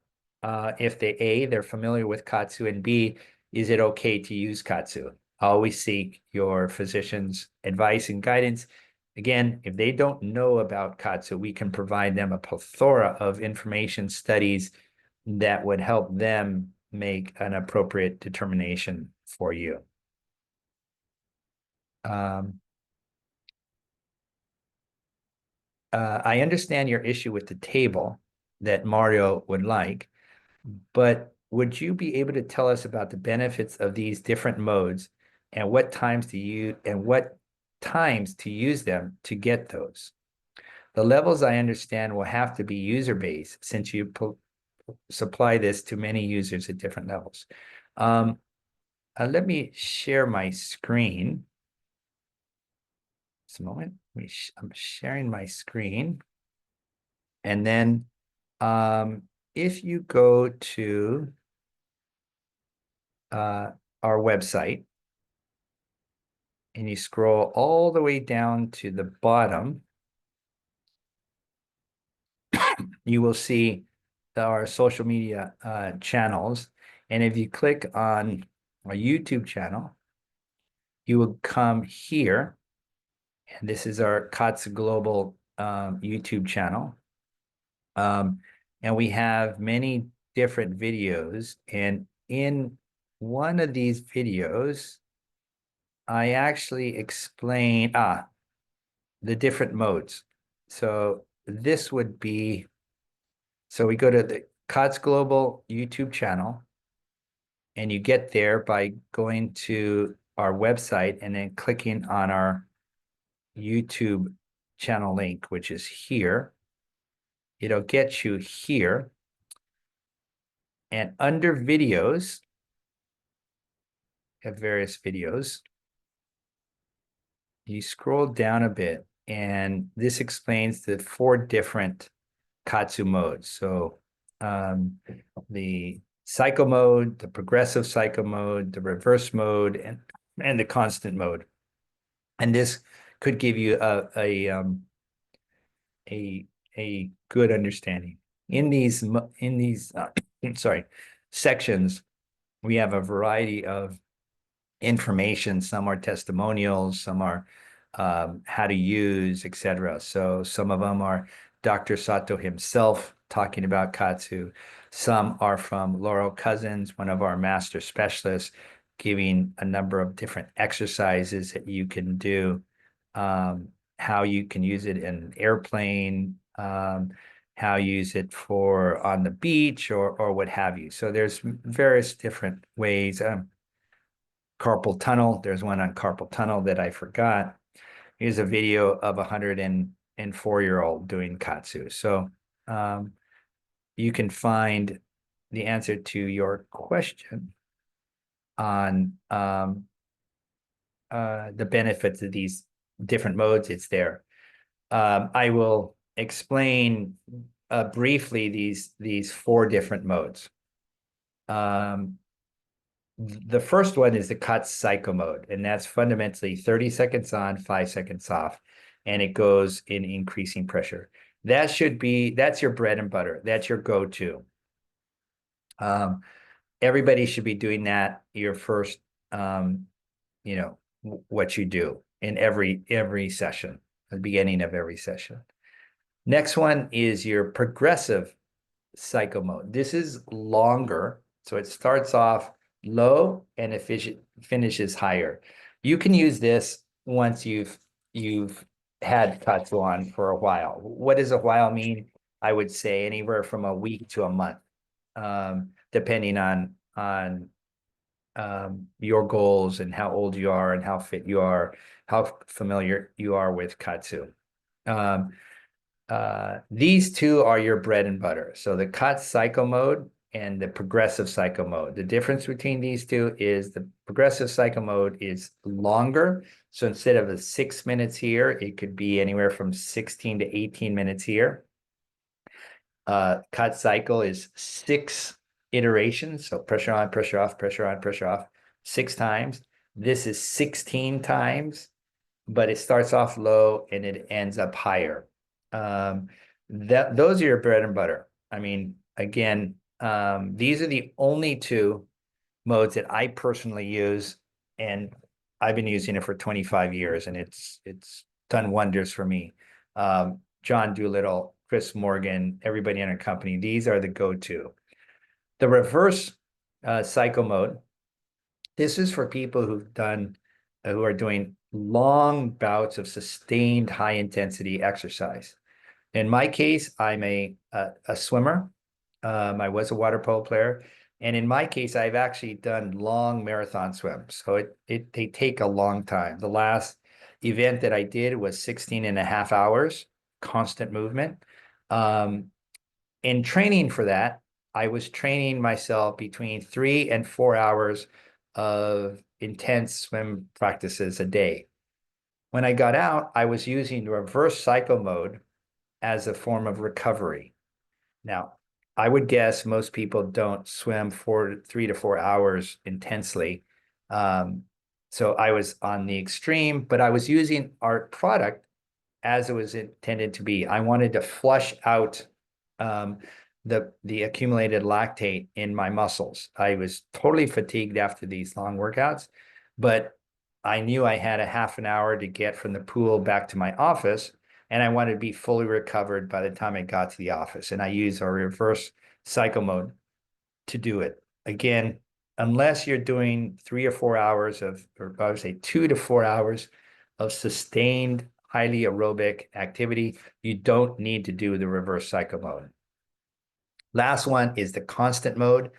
if they're familiar with KAATSU, and B, is it okay to use KAATSU? Always seek your physician's advice and guidance. Again, if they don't know about KAATSU, we can provide them a plethora of information studies that would help them make an appropriate determination for you. I understand your issue with the table that Mario would like, but would you be able to tell us about the benefits of these different modes and what times to use them to get those? The levels, I understand, will have to be user-based since you supply this to many users at different levels. Let me share my screen. Just a moment. I'm sharing my screen. And then if you go to our website and you scroll all the way down to the bottom, you will see our social media channels. And if you click on our YouTube channel, you will come here. And this is our KAATSU Global YouTube channel. And we have many different videos. And in one of these videos, I actually explain the different modes. So this would be, so we go to the KAATSU Global YouTube channel, and you get there by going to our website and then clicking on our YouTube channel link, which is here. It'll get you here. And under videos, have various videos. You scroll down a bit, and this explains the 4 different KAATSU modes. So the cycle mode, the progressive cycle mode, the reverse mode, and the constant mode. And this could give you a good understanding. In these sections, we have a variety of information. Some are testimonials, some are how to use, etc. So some of them are Dr. Sato himself talking about KAATSU. Some are from Laurel Cousins, one of our master specialists, giving a number of different exercises that you can do, how you can use it in an airplane, how you use it for on the beach or what have you. So there's various different ways. Carpal tunnel, there's one on carpal tunnel that I forgot. Here's a video of a 104-year-old doing KAATSU. So you can find the answer to your question on the benefits of these different modes. It's there. I will explain briefly these 4 different modes. The first one is the KAATSU cycle mode, and that's fundamentally 30 seconds on, 5 seconds off, and it goes in increasing pressure. That's your bread and butter. That's your go-to. Everybody should be doing that your first, what you do in every session, the beginning of every session. Next one is your progressive cycle mode. This is longer, so it starts off low and it finishes higher. You can use this once you've had KAATSU on for a while. What does a while mean? I would say anywhere from a week to a month, depending on your goals and how old you are and how fit you are, how familiar you are with KAATSU. These two are your bread and butter. So the KAATSU cycle mode and the progressive cycle mode. The difference between these two is the progressive cycle mode is longer. So instead of the 6 minutes here, it could be anywhere from 16 to 18 minutes here. KAATSU cycle is 6 iterations. So pressure on, pressure off, pressure on, pressure off, 6 times. This is 16 times, but it starts off low and it ends up higher. Those are your bread and butter. I mean, again, these are the only two modes that I personally use, and I've been using it for 25 years, and it's done wonders for me. John Doolittle, Chris Morgan, everybody in our company, these are the go-to. The reverse cycle mode, this is for people who are doing long bouts of sustained high intensity exercise. In my case, I'm a swimmer. I was a water polo player. And in my case, I've actually done long marathon swims. So they take a long time. The last event that I did was 16 and a half hours, constant movement. In training for that, I was training myself between 3 and 4 hours of intense swim practices a day. When I got out, I was using reverse cycle mode as a form of recovery. Now, I would guess most people don't swim 3 to 4 hours intensely. So I was on the extreme, but I was using our product as it was intended to be. I wanted to flush out the accumulated lactate in my muscles. I was totally fatigued after these long workouts, but I knew I had a half an hour to get from the pool back to my office, and I wanted to be fully recovered by the time I got to the office. And I used our reverse cycle mode to do it. Again, unless you're doing 3 or 4 hours or I would say 2 to 4 hours of sustained, highly aerobic activity, you don't need to do the reverse cycle mode. Last one is the constant mode.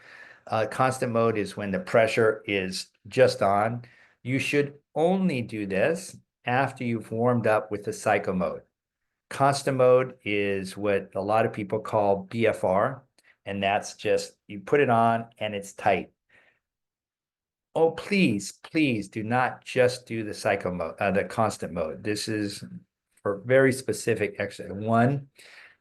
Constant mode is when the pressure is just on. You should only do this after you've warmed up with the cycle mode. Constant mode is what a lot of people call BFR, and that's just you put it on and it's tight. Oh, please do not just do the cycle mode, the constant mode. This is for very specific exercise. One,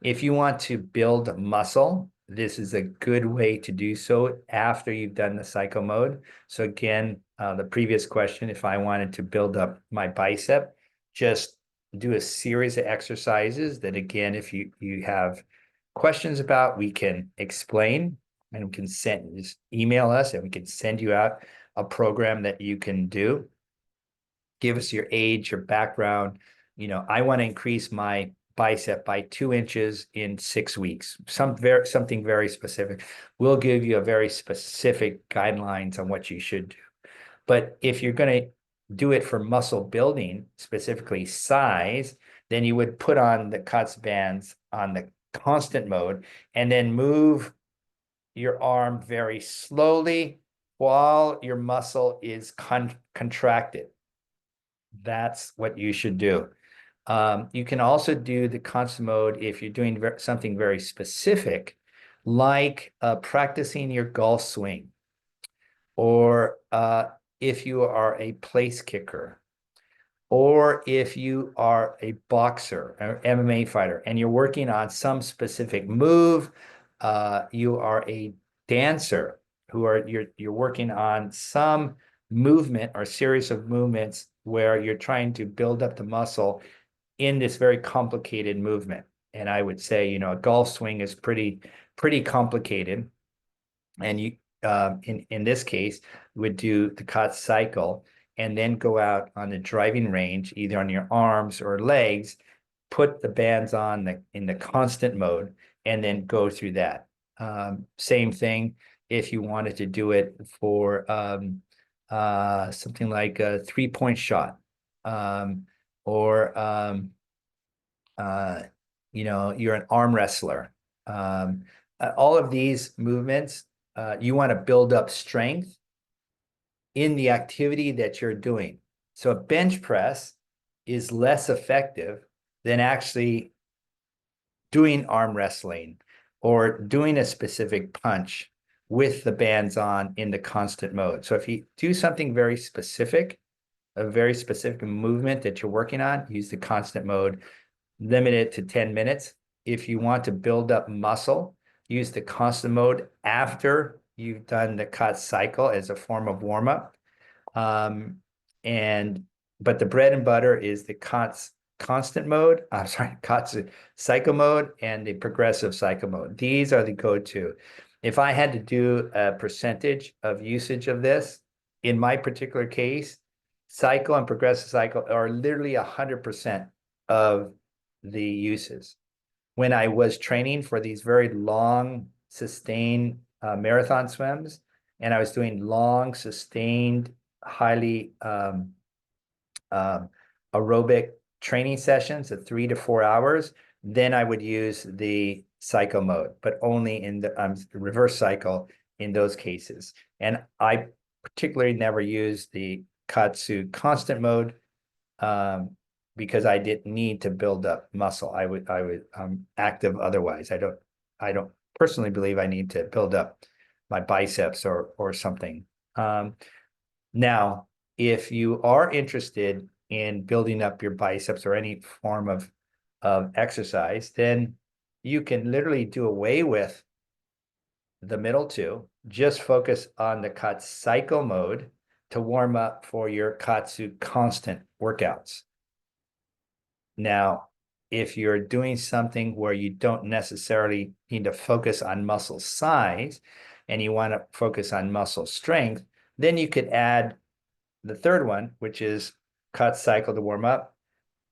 if you want to build muscle, this is a good way to do so after you've done the cycle mode. So again, the previous question, if I wanted to build up my bicep, just do a series of exercises that, again, if you have questions about, we can explain, and we can just email us and we can send you out a program that you can do. Give us your age, your background. I want to increase my bicep by 2 inches in 6 weeks, something very specific. We'll give you a very specific guidelines on what you should do. But if you're going to do it for muscle building, specifically size, then you would put on the KAATSU bands on the constant mode and then move your arm very slowly while your muscle is contracted. That's what you should do. You can also do the constant mode if you're doing something very specific, like practicing your golf swing, or if you are a place kicker, or if you are a boxer or MMA fighter and you're working on some specific move, you are a dancer you're working on some movement or series of movements where you're trying to build up the muscle in this very complicated movement. And I would say, a golf swing is pretty complicated. And you, in this case, would do the KAATSU cycle and then go out on the driving range, either on your arms or legs, put the bands on in the constant mode, and then go through that. Same thing if you wanted to do it for something like a 3-point shot, or you're an arm wrestler. All of these movements, you want to build up strength in the activity that you're doing. So a bench press is less effective than actually doing arm wrestling or doing a specific punch with the bands on in the constant mode. So if you do something very specific, a very specific movement that you're working on, use the constant mode, limit it to 10 minutes. If you want to build up muscle, use the constant mode after you've done the KAATSU cycle as a form of warm-up. But the bread and butter is the KAATSU constant mode, KAATSU cycle mode and the progressive cycle mode. These are the go-to. If I had to do a percentage of usage of this, in my particular case, cycle and progressive cycle are literally 100% of the uses. When I was training for these very long, sustained marathon swims, and I was doing long, sustained, highly aerobic training sessions of 3 to 4 hours, then I would use the cycle mode, but only in the reverse cycle in those cases. And I particularly never used the KAATSU constant mode because I didn't need to build up muscle. I would active otherwise. I don't personally believe I need to build up my biceps or something. Now, if you are interested in building up your biceps or any form of exercise, then you can literally do away with the middle two, just focus on the KAATSU cycle mode to warm up for your KAATSU constant workouts. Now, if you're doing something where you don't necessarily need to focus on muscle size and you want to focus on muscle strength, then you could add the third one, which is KAATSU cycle to warm up,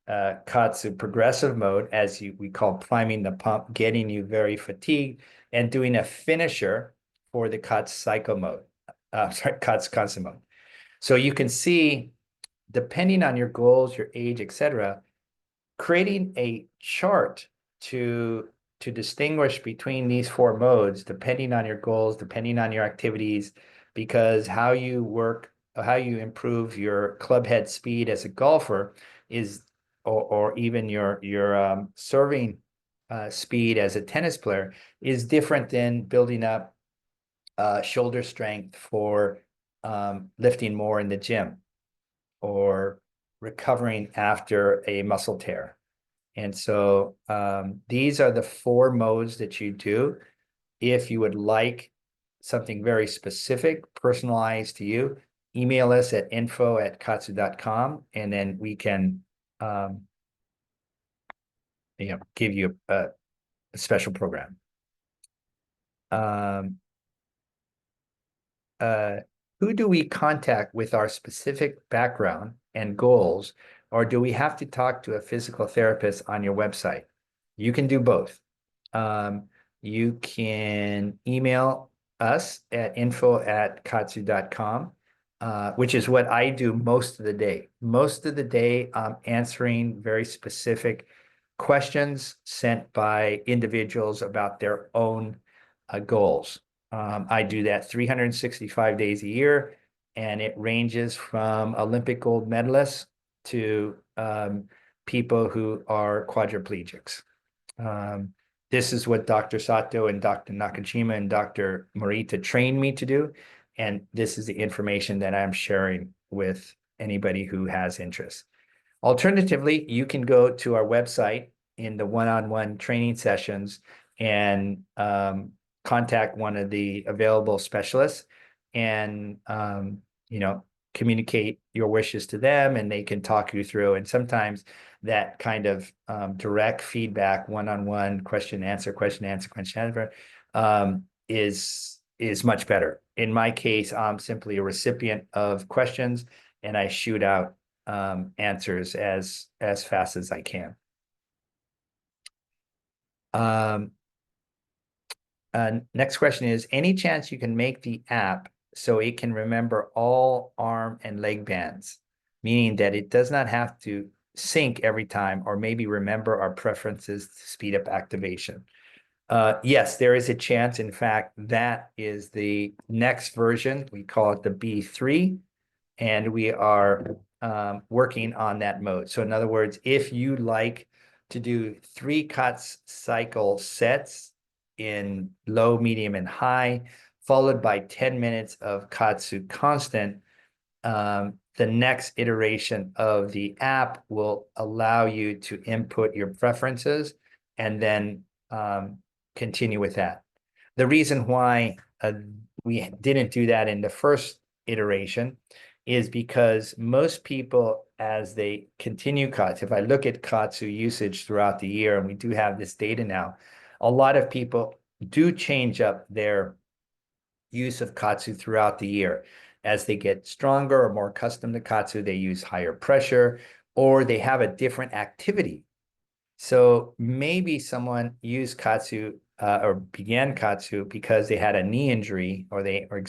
KAATSU progressive mode, as we call priming the pump, getting you very fatigued, and doing a finisher for the KAATSU cycle mode, KAATSU constant mode. So you can see, depending on your goals, your age, etc., creating a chart to distinguish between these 4 modes, depending on your goals, depending on your activities, because how you work, how you improve your club head speed as a golfer is, or even your serving speed as a tennis player is different than building up shoulder strength for lifting more in the gym or recovering after a muscle tear. And so these are the 4 modes that you do. If you would like something very specific, personalized to you, email us at info@kaatsu.com, and then we can give you a special program. Who do we contact with our specific background and goals, or do we have to talk to a physical therapist on your website? You can do both. You can email us at info@kaatsu.com, which is what I do most of the day. Most of the day, I'm answering very specific questions sent by individuals about their own goals. I do that 365 days a year, and it ranges from Olympic gold medalists to people who are quadriplegics. This is what Dr. Sato and Dr. Nakajima and Dr. Morita trained me to do, and this is the information that I'm sharing with anybody who has interest. Alternatively, you can go to our website in the one-on-one training sessions and contact one of the available specialists and communicate your wishes to them, and they can talk you through. And sometimes that kind of direct feedback, one-on-one, question, answer, question, answer, question, answer, is much better. In my case, I'm simply a recipient of questions, and I shoot out answers as fast as I can. Next question is, any chance you can make the app so it can remember all arm and leg bands, meaning that it does not have to sync every time, or maybe remember our preferences to speed up activation? Yes, there is a chance. In fact, that is the next version. We call it the B3, and we are working on that mode. So in other words, if you like to do 3 KAATSU cycle sets in low, medium, and high, followed by 10 minutes of KAATSU constant, the next iteration of the app will allow you to input your preferences and then continue with that. The reason why we didn't do that in the first iteration is because most people, as they continue KAATSU, if I look at KAATSU usage throughout the year, and we do have this data now, a lot of people do change up their use of KAATSU throughout the year. As they get stronger or more accustomed to KAATSU, they use higher pressure, or they have a different activity. So maybe someone used KAATSU or began KAATSU because they had a knee injury, or they are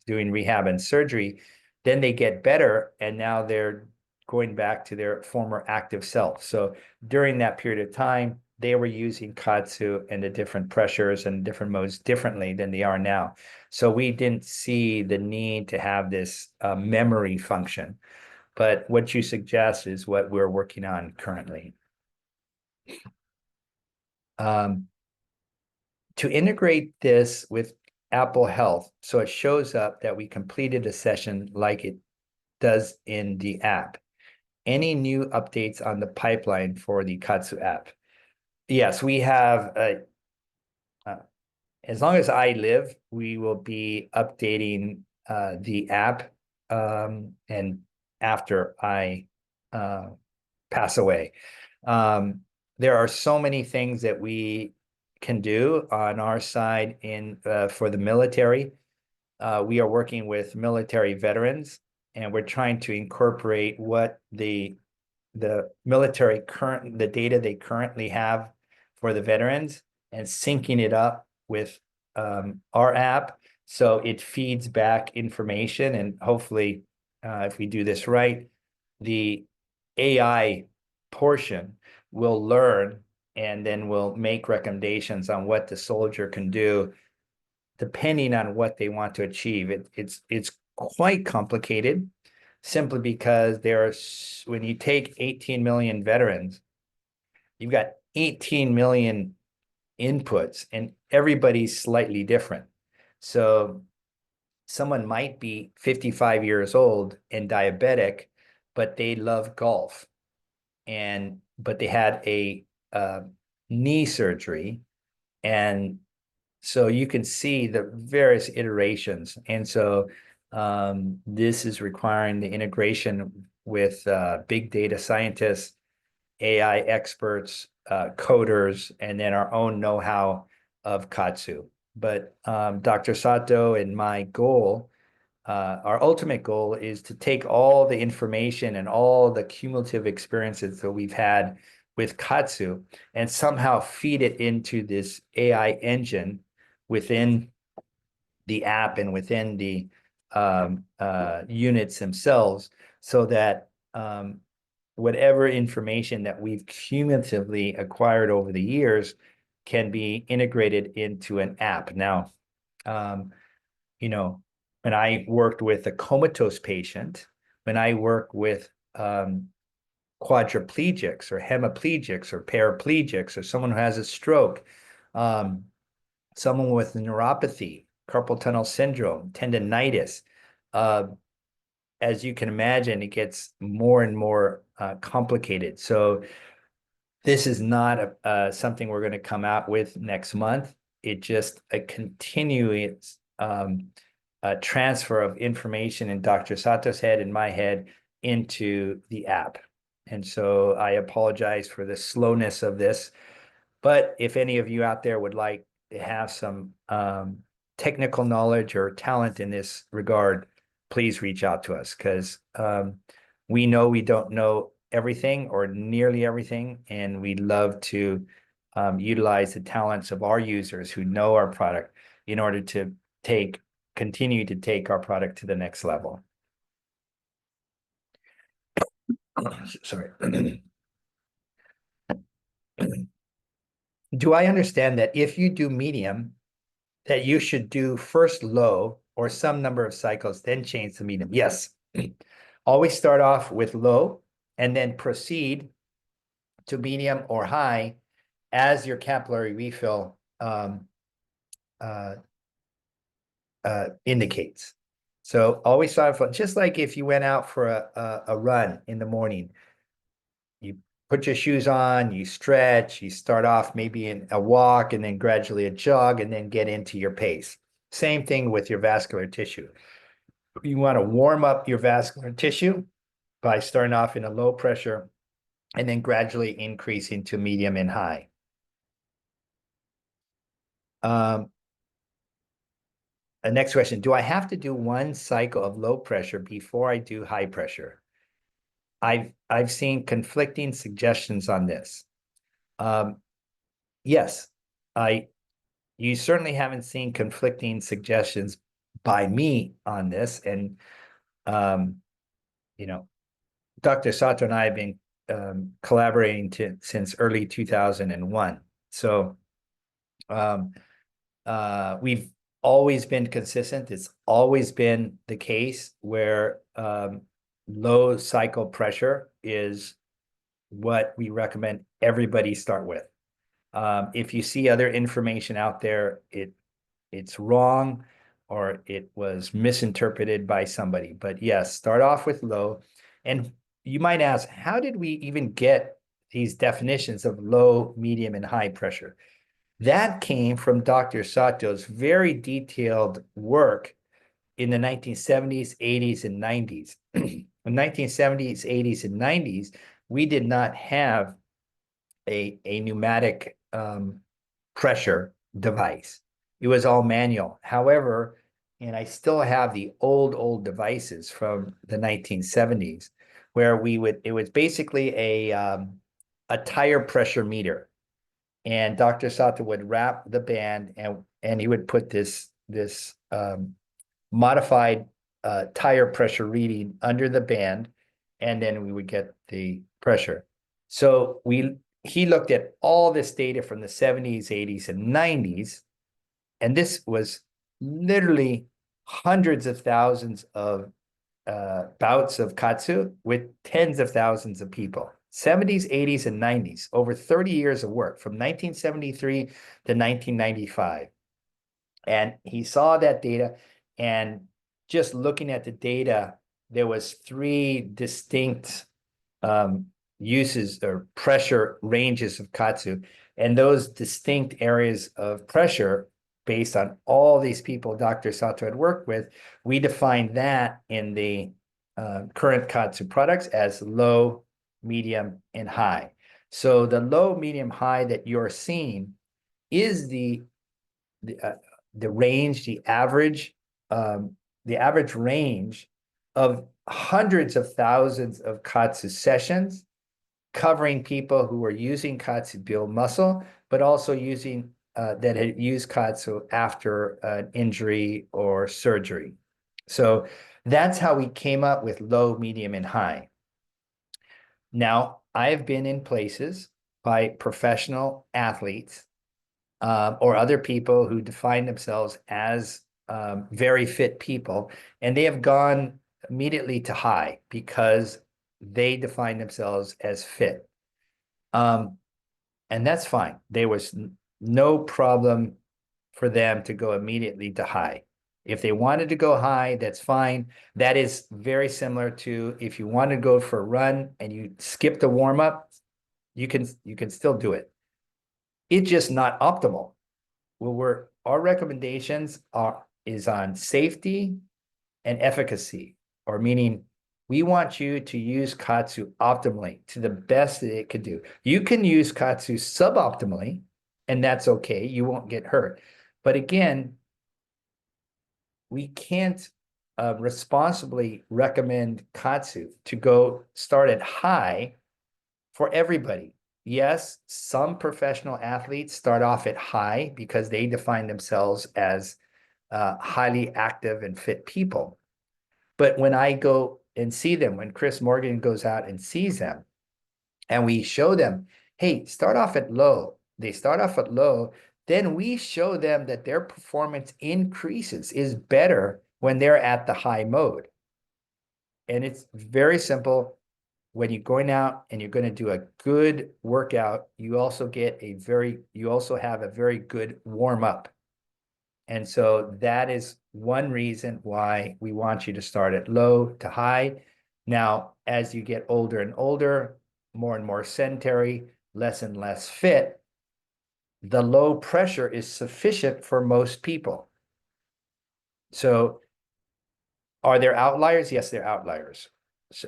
doing rehab and surgery. Then they get better, and now they're going back to their former active self. So during that period of time, they were using KAATSU and the different pressures and different modes differently than they are now. So we didn't see the need to have this memory function. But what you suggest is what we're working on currently. To integrate this with Apple Health, so it shows up that we completed a session like it does in the app. Any new updates on the pipeline for the KAATSU app? Yes, we have, as long as I live, we will be updating the app, and after I pass away. There are so many things that we can do on our side for the military. We are working with military veterans, and we're trying to incorporate what the military the data they currently have for the veterans, and syncing it up with our app, so it feeds back information. And hopefully, if we do this right, the AI portion will learn, and then will make recommendations on what the soldier can do depending on what they want to achieve. It's quite complicated, simply because when you take 18 million veterans, you've got 18 million inputs, and everybody's slightly different. So someone might be 55 years old and diabetic, but they love golf, but they had a knee surgery, and so you can see the various iterations. And so this is requiring the integration with big data scientists, AI experts, coders, and then our own know-how of KAATSU. But Dr. Sato and my goal, our ultimate goal, is to take all the information and all the cumulative experiences that we've had with KAATSU and somehow feed it into this AI engine within the app and within the units themselves, so that whatever information that we've cumulatively acquired over the years can be integrated into an app. Now, you know, when I worked with a comatose patient, when I work with quadriplegics or hemiplegics or paraplegics, or someone who has a stroke, someone with neuropathy, carpal tunnel syndrome, tendonitis, as you can imagine, it gets more and more complicated. So this is not something we're going to come out with next month. It's just a continuous transfer of information in Dr. Sato's head and my head into the app. And so I apologize for the slowness of this. But if any of you out there would like to have some technical knowledge or talent in this regard, please reach out to us, because we know we don't know everything or nearly everything, and we'd love to utilize the talents of our users who know our product in order to continue to take our product to the next level. Sorry. Do I understand that if you do medium, that you should do first low or some number of cycles, then change to medium? Yes. Always start off with low and then proceed to medium or high as your capillary refill indicates. So always start off, just like if you went out for a run in the morning, you put your shoes on, you stretch, you start off maybe in a walk and then gradually a jog and then get into your pace. Same thing with your vascular tissue. You want to warm up your vascular tissue by starting off in a low pressure and then gradually increasing to medium and high. Next question, do I have to do one cycle of low pressure before I do high pressure? I've seen conflicting suggestions on this. Yes, you certainly haven't seen conflicting suggestions by me on this. And, you know, Dr. Sato and I have been collaborating since early 2001. So we've always been consistent. It's always been the case where low cycle pressure is what we recommend everybody start with. If you see other information out there, it's wrong or it was misinterpreted by somebody. But yes, start off with low. And you might ask, how did we even get these definitions of low, medium, and high pressure? That came from Dr. Sato's very detailed work in the 1970s, 80s, and 90s. In 1970s, 80s, and 90s, we did not have a pneumatic pressure device. It was all manual. However, and I still have the old devices from the 1970s where it was basically a tire pressure meter. And Dr. Sato would wrap the band and he would put this modified tire pressure reading under the band, and then we would get the pressure. So he looked at all this data from the 70s, 80s, and 90s, and this was literally hundreds of thousands of bouts of KAATSU with tens of thousands of people. 70s, 80s, and 90s, over 30 years of work from 1973 to 1995. And he saw that data, and just looking at the data, there was 3 distinct uses or pressure ranges of KAATSU. And those distinct areas of pressure, based on all these people Dr. Sato had worked with, we defined that in the current KAATSU products as low, medium, and high. So the low, medium, high that you're seeing is the range, the average range of hundreds of thousands of KAATSU sessions, covering people who were using KAATSU to build muscle, but also using that had used KAATSU after an injury or surgery. So that's how we came up with low, medium, and high. Now, I've been in places by professional athletes or other people who define themselves as very fit people, and they have gone immediately to high because they define themselves as fit. And that's fine. There was no problem for them to go immediately to high. If they wanted to go high, that's fine. That is very similar to if you want to go for a run and you skip the warm-up, you can still do it. It's just not optimal. Well, our recommendations is on safety and efficacy, or meaning We want you to use KAATSU optimally to the best that it could do. You can use KAATSU suboptimally, and that's okay. You won't get hurt. But again, we can't responsibly recommend KAATSU to go start at high for everybody. Yes, some professional athletes start off at high because they define themselves as highly active and fit people. But when I go and see them, when Chris Morgan goes out and sees them, and we show them, hey, start off at low. They start off at low. Then we show them that their performance increases, is better when they're at the high mode. And it's very simple. When you're going out and you're going to do a good workout, you also have a very good warm up. And so that is one reason why we want you to start at low to high. Now, as you get older and older, more and more sedentary, less and less fit, the low pressure is sufficient for most people. So are there outliers? Yes, there are outliers.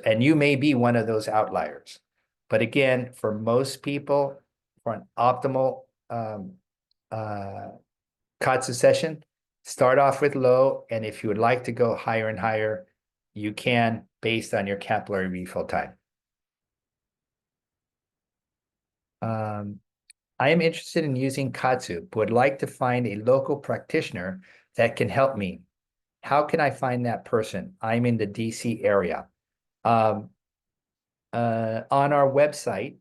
And you may be one of those outliers. But again, for most people, for an optimal KAATSU session, start off with low, and if you would like to go higher and higher, you can based on your capillary refill time. I am interested in using KAATSU, but would like to find a local practitioner that can help me. How can I find that person? I'm in the DC area. On our website,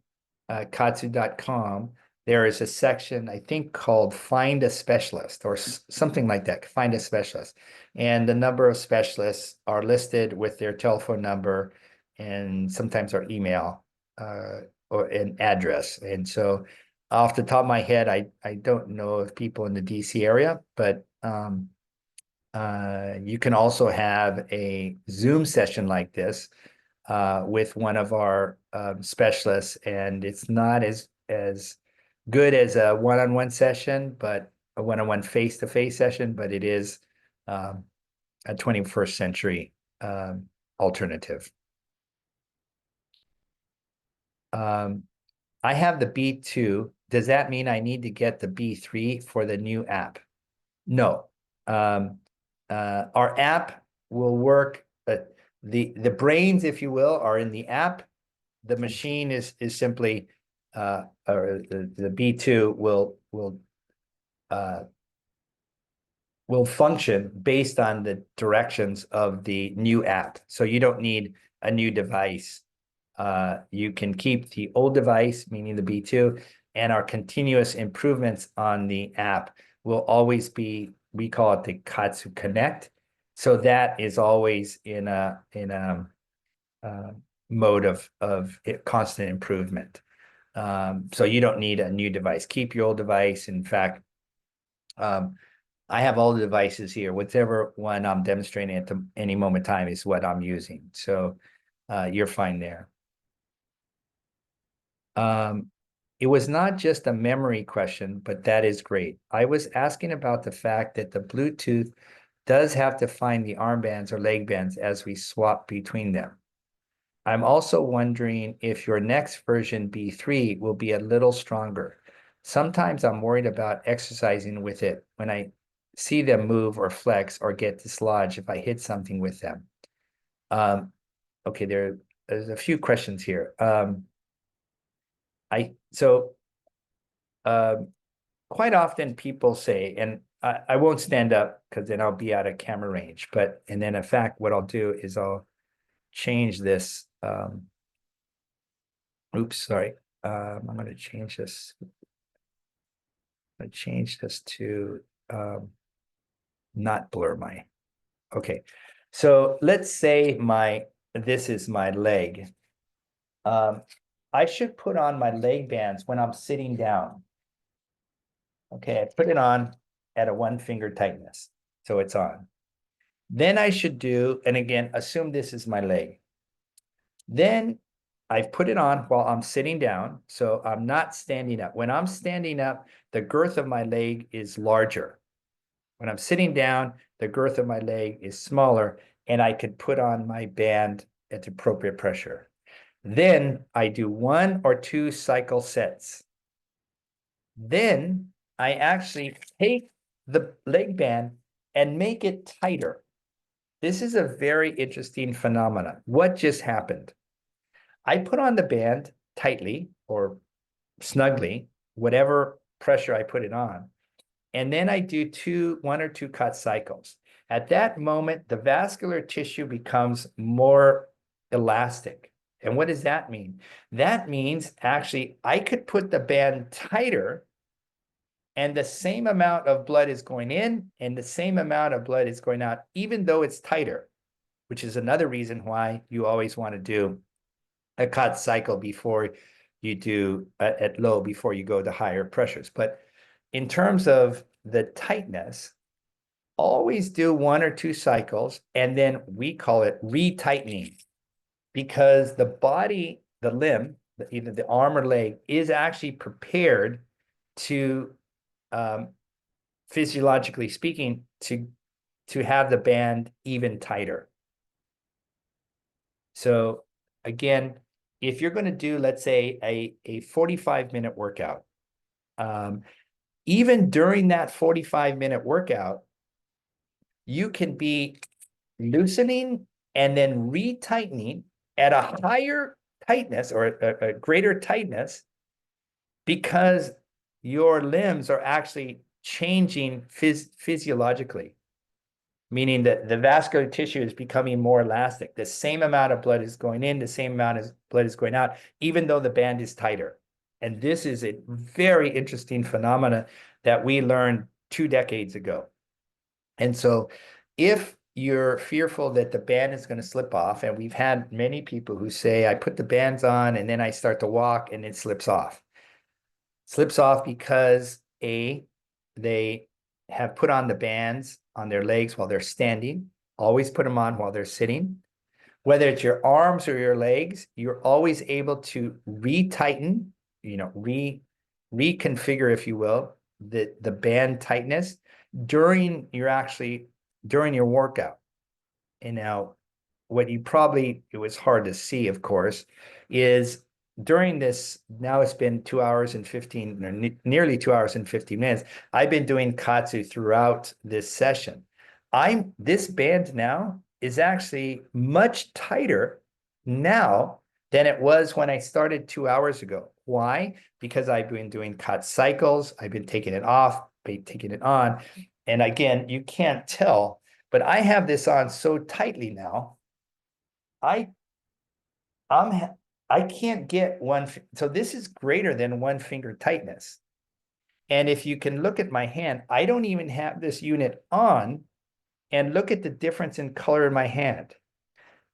KAATSU.com, there is a section, I think, called Find a Specialist or something like that, Find a Specialist. And the number of specialists are listed with their telephone number and sometimes our email or an address. And so off the top of my head, I don't know of people in the DC area, but you can also have a Zoom session like this with one of our specialists, and it's not as good as a one-on-one session, but a one-on-one face-to-face session, but it is a 21st century alternative. I have the B2. Does that mean I need to get the B3 for the new app? No. Our app will work, but the brains, if you will, are in the app. The machine is simply or the B2 will function based on the directions of the new app. So you don't need a new device. You can keep the old device, meaning the B2, and our continuous improvements on the app will always be, we call it the KAATSU Connect. So that is always in a mode of constant improvement. So you don't need a new device. Keep your old device. In fact, I have all the devices here. Whichever one I'm demonstrating at any moment in time is what I'm using. So you're fine there. It was not just a memory question, but that is great. I was asking about the fact that the Bluetooth does have to find the armbands or leg bands as we swap between them. I'm also wondering if your next version B3 will be a little stronger. Sometimes I'm worried about exercising with it when I see them move or flex or get dislodged if I hit something with them. Okay, there's a few questions here. Quite often people say, and I won't stand up because then I'll be out of camera range, and then in fact, what I'll do is I'll change this. Oops, sorry. I'm going to change this. I'm going to change this to not blur my. Okay, so let's say this is my leg. I should put on my leg bands when I'm sitting down. Okay, I put it on at a 1-finger tightness, so it's on. Then I should do, and again, assume this is my leg. Then I've put it on while I'm sitting down, so I'm not standing up. When I'm standing up, the girth of my leg is larger. When I'm sitting down, the girth of my leg is smaller, and I could put on my band at the appropriate pressure. Then I do 1 or 2 cycle sets. Then I actually take the leg band and make it tighter. This is a very interesting phenomenon. What just happened? I put on the band tightly or snugly, whatever pressure I put it on, and then I do 1 or 2 KAATSU cycles. At that moment, the vascular tissue becomes more elastic. And what does that mean? That means actually I could put the band tighter and the same amount of blood is going in and the same amount of blood is going out, even though it's tighter, which is another reason why you always want to do a KAATSU cycle before you do at low, before you go to higher pressures. But in terms of the tightness, always do 1 or 2 cycles, and then we call it retightening, because the body, the limb, either the arm or leg, is actually prepared to, physiologically speaking, to have the band even tighter. So again, if you're going to do, let's say, a 45-minute workout, even during that 45-minute workout, you can be loosening and then retightening at a higher tightness or a greater tightness, because your limbs are actually changing physiologically, meaning that the vascular tissue is becoming more elastic. The same amount of blood is going in, the same amount of blood is going out, even though the band is tighter. And this is a very interesting phenomena that we learned 2 decades ago. And so if you're fearful that the band is going to slip off, and we've had many people who say, I put the bands on and then I start to walk and it slips off. Slips off because they have put on the bands on their legs while they're standing. Always put them on while they're sitting. Whether it's your arms or your legs, you're always able to retighten, reconfigure, if you will, the band tightness during your workout. And now what it was hard to see, of course, is during this, now it's been 2 hours and 15, or nearly 2 hours and 15 minutes. I've been doing KAATSU throughout this session. This band now is actually much tighter now than it was when I started 2 hours ago. Why? Because I've been doing KAATSU cycles. I've been taking it off, taking it on. And again, you can't tell, but I have this on so tightly now. I can't get one. So this is greater than 1 finger tightness. And if you can look at my hand, I don't even have this unit on, and look at the difference in color in my hand.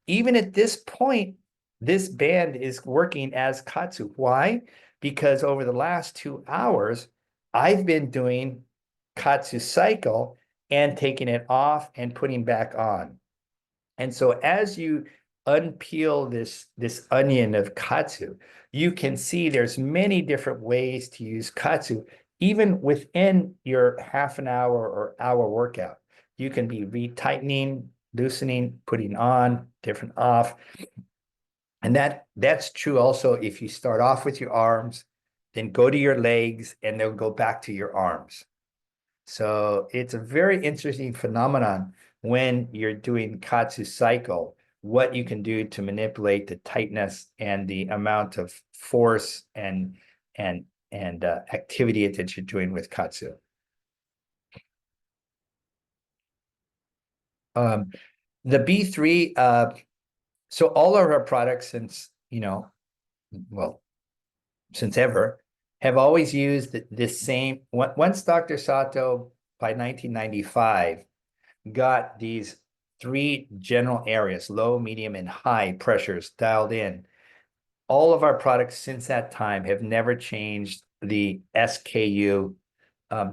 Even at this point, this band is working as KAATSU. Why? Because over the last 2 hours, I've been doing KAATSU cycle and taking it off and putting back on. And so as you unpeel this onion of KAATSU, you can see there's many different ways to use KAATSU, even within your half an hour or hour workout. You can be retightening, loosening, putting on, different off. And that's true also if you start off with your arms, then go to your legs, and they'll go back to your arms. So it's a very interesting phenomenon when you're doing KAATSU cycle, what you can do to manipulate the tightness and the amount of force and activity that you're doing with KAATSU. The B3, so all of our products since ever, have always used this same. Once Dr. Sato, by 1995, got these 3 general areas, low, medium, and high pressures dialed in, all of our products since that time have never changed the SKU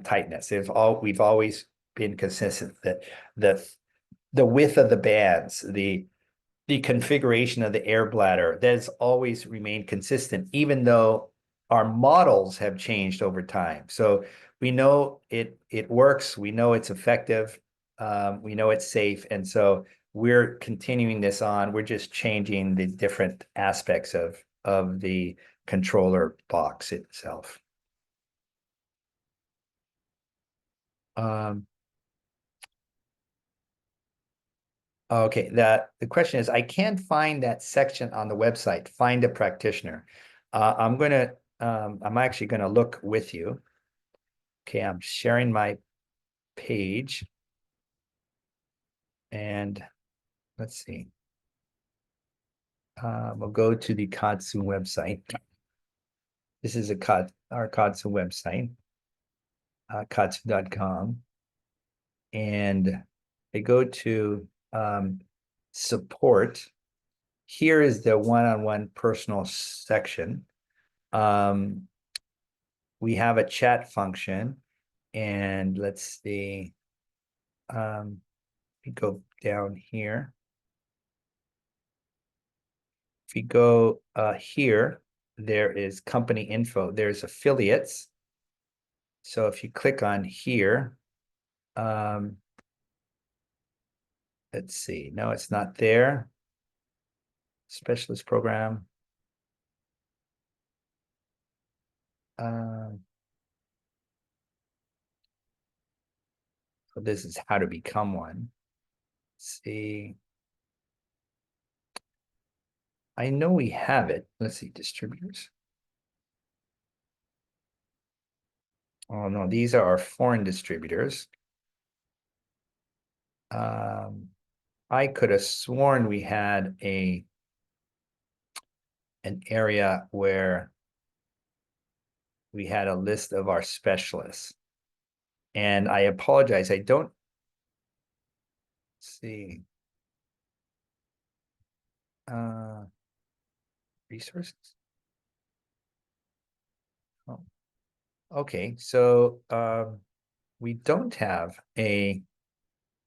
tightness. We've always been consistent. That the width of the bands, the configuration of the air bladder, that's always remained consistent, even though our models have changed over time. So we know it works, we know it's effective, we know it's safe, and so we're continuing this on. We're just changing the different aspects of the controller box itself. Okay, the question is, I can't find that section on the website, find a practitioner. I'm actually gonna look with you. Okay, I'm sharing my page. And let's see. We'll go to the KAATSU website. This is our KAATSU website, KAATSU.com. And I go to support. Here is the one-on-one personal section. We have a chat function, and let's see. We go down here. If we go here, there is company info. There's affiliates. So if you click on here, let's see. No, it's not there. Specialist program. So this is how to become one. Let's see. I know we have it. Let's see, distributors. Oh no, these are our foreign distributors. I could have sworn we had an area where we had a list of our specialists. And I apologize, I don't see. Resources. Oh. Okay, so we don't have a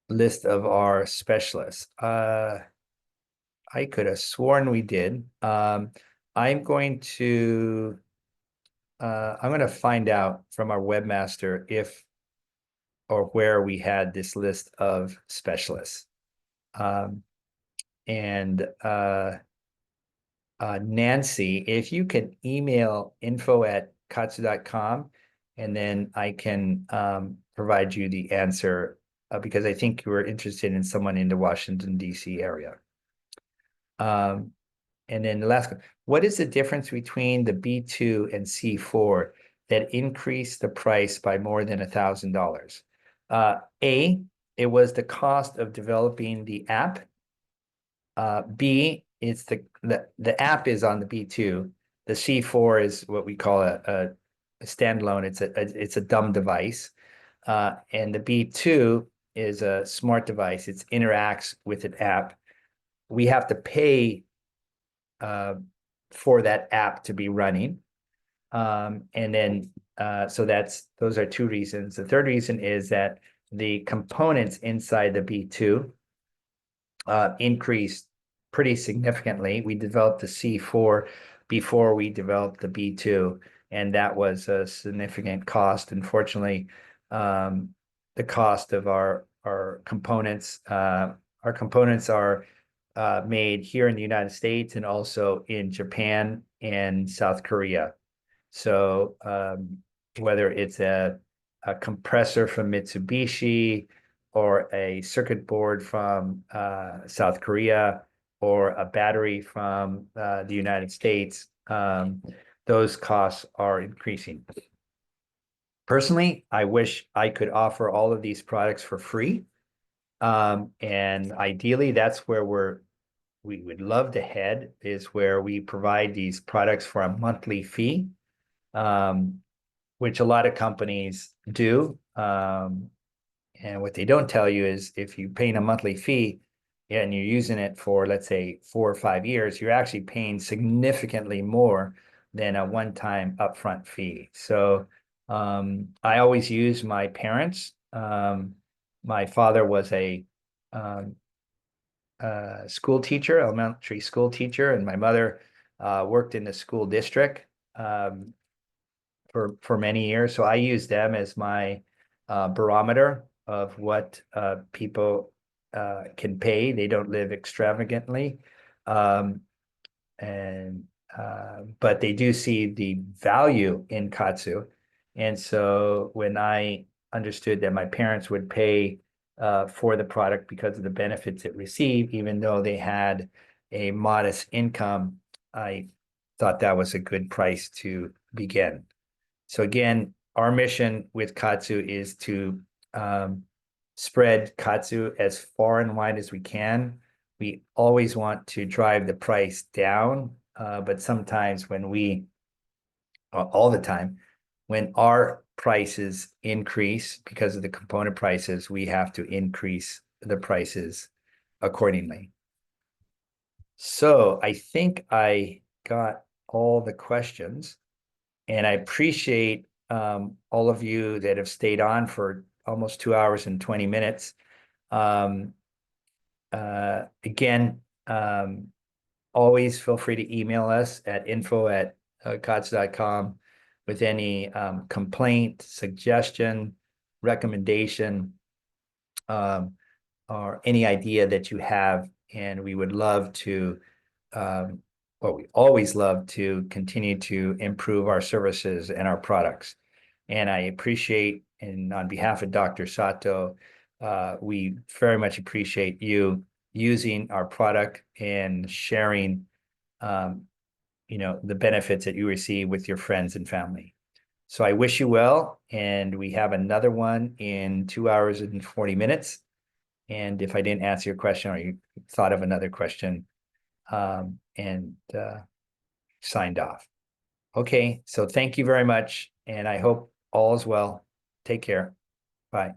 list of our specialists. I could have sworn we did. I'm going to find out from our webmaster if or where we had this list of specialists. And Nancy, if you can email info@kaatsu.com, and then I can provide you the answer because I think you were interested in someone in the Washington, D.C. area. And then the last one, what is the difference between the B2 and C4 that increased the price by more than $1,000? A, it was the cost of developing the app. B, it's the app is on the B2. The C4 is what we call a standalone. It's a dumb device. And the B2 is a smart device. It interacts with an app. We have to pay for that app to be running. And then so those are two reasons. The third reason is that the components inside the B2 increased pretty significantly. We developed the C4 before we developed the B2, and that was a significant cost. Unfortunately, the cost of our components, our components are made here in the United States and also in Japan and South Korea. So whether it's a compressor from Mitsubishi or a circuit board from South Korea or a battery from the United States, those costs are increasing. Personally, I wish I could offer all of these products for free. And ideally, that's where we would love to head, is where we provide these products for a monthly fee, which a lot of companies do. And what they don't tell you is if you're paying a monthly fee and you're using it for, let's say, 4 or 5 years, you're actually paying significantly more than a one-time upfront fee. So I always use my parents. My father was a school teacher, elementary school teacher, and my mother worked in the school district for many years. So I use them as my barometer of what people can pay. They don't live extravagantly. Um, but they do see the value in KAATSU. And so when I understood that my parents would pay for the product because of the benefits it received, even though they had a modest income, I thought that was a good price to begin. So again, our mission with KAATSU is to spread KAATSU as far and wide as we can. We always want to drive the price down, but sometimes all the time, when our prices increase because of the component prices, we have to increase the prices accordingly. So I think I got all the questions, and I appreciate all of you that have stayed on for almost 2 hours and 20 minutes. Again, always feel free to email us at info@kaatsu.com with any complaint, suggestion, recommendation, or any idea that you have. And we would love to, we always love to continue to improve our services and our products. And I appreciate, and on behalf of Dr. Sato, we very much appreciate you using our product and sharing, the benefits that you receive with your friends and family. So I wish you well, and we have another one in 2 hours and 40 minutes. And if I didn't answer your question or you thought of another question, and signed off. Okay, so thank you very much, and I hope all is well. Take care. Bye.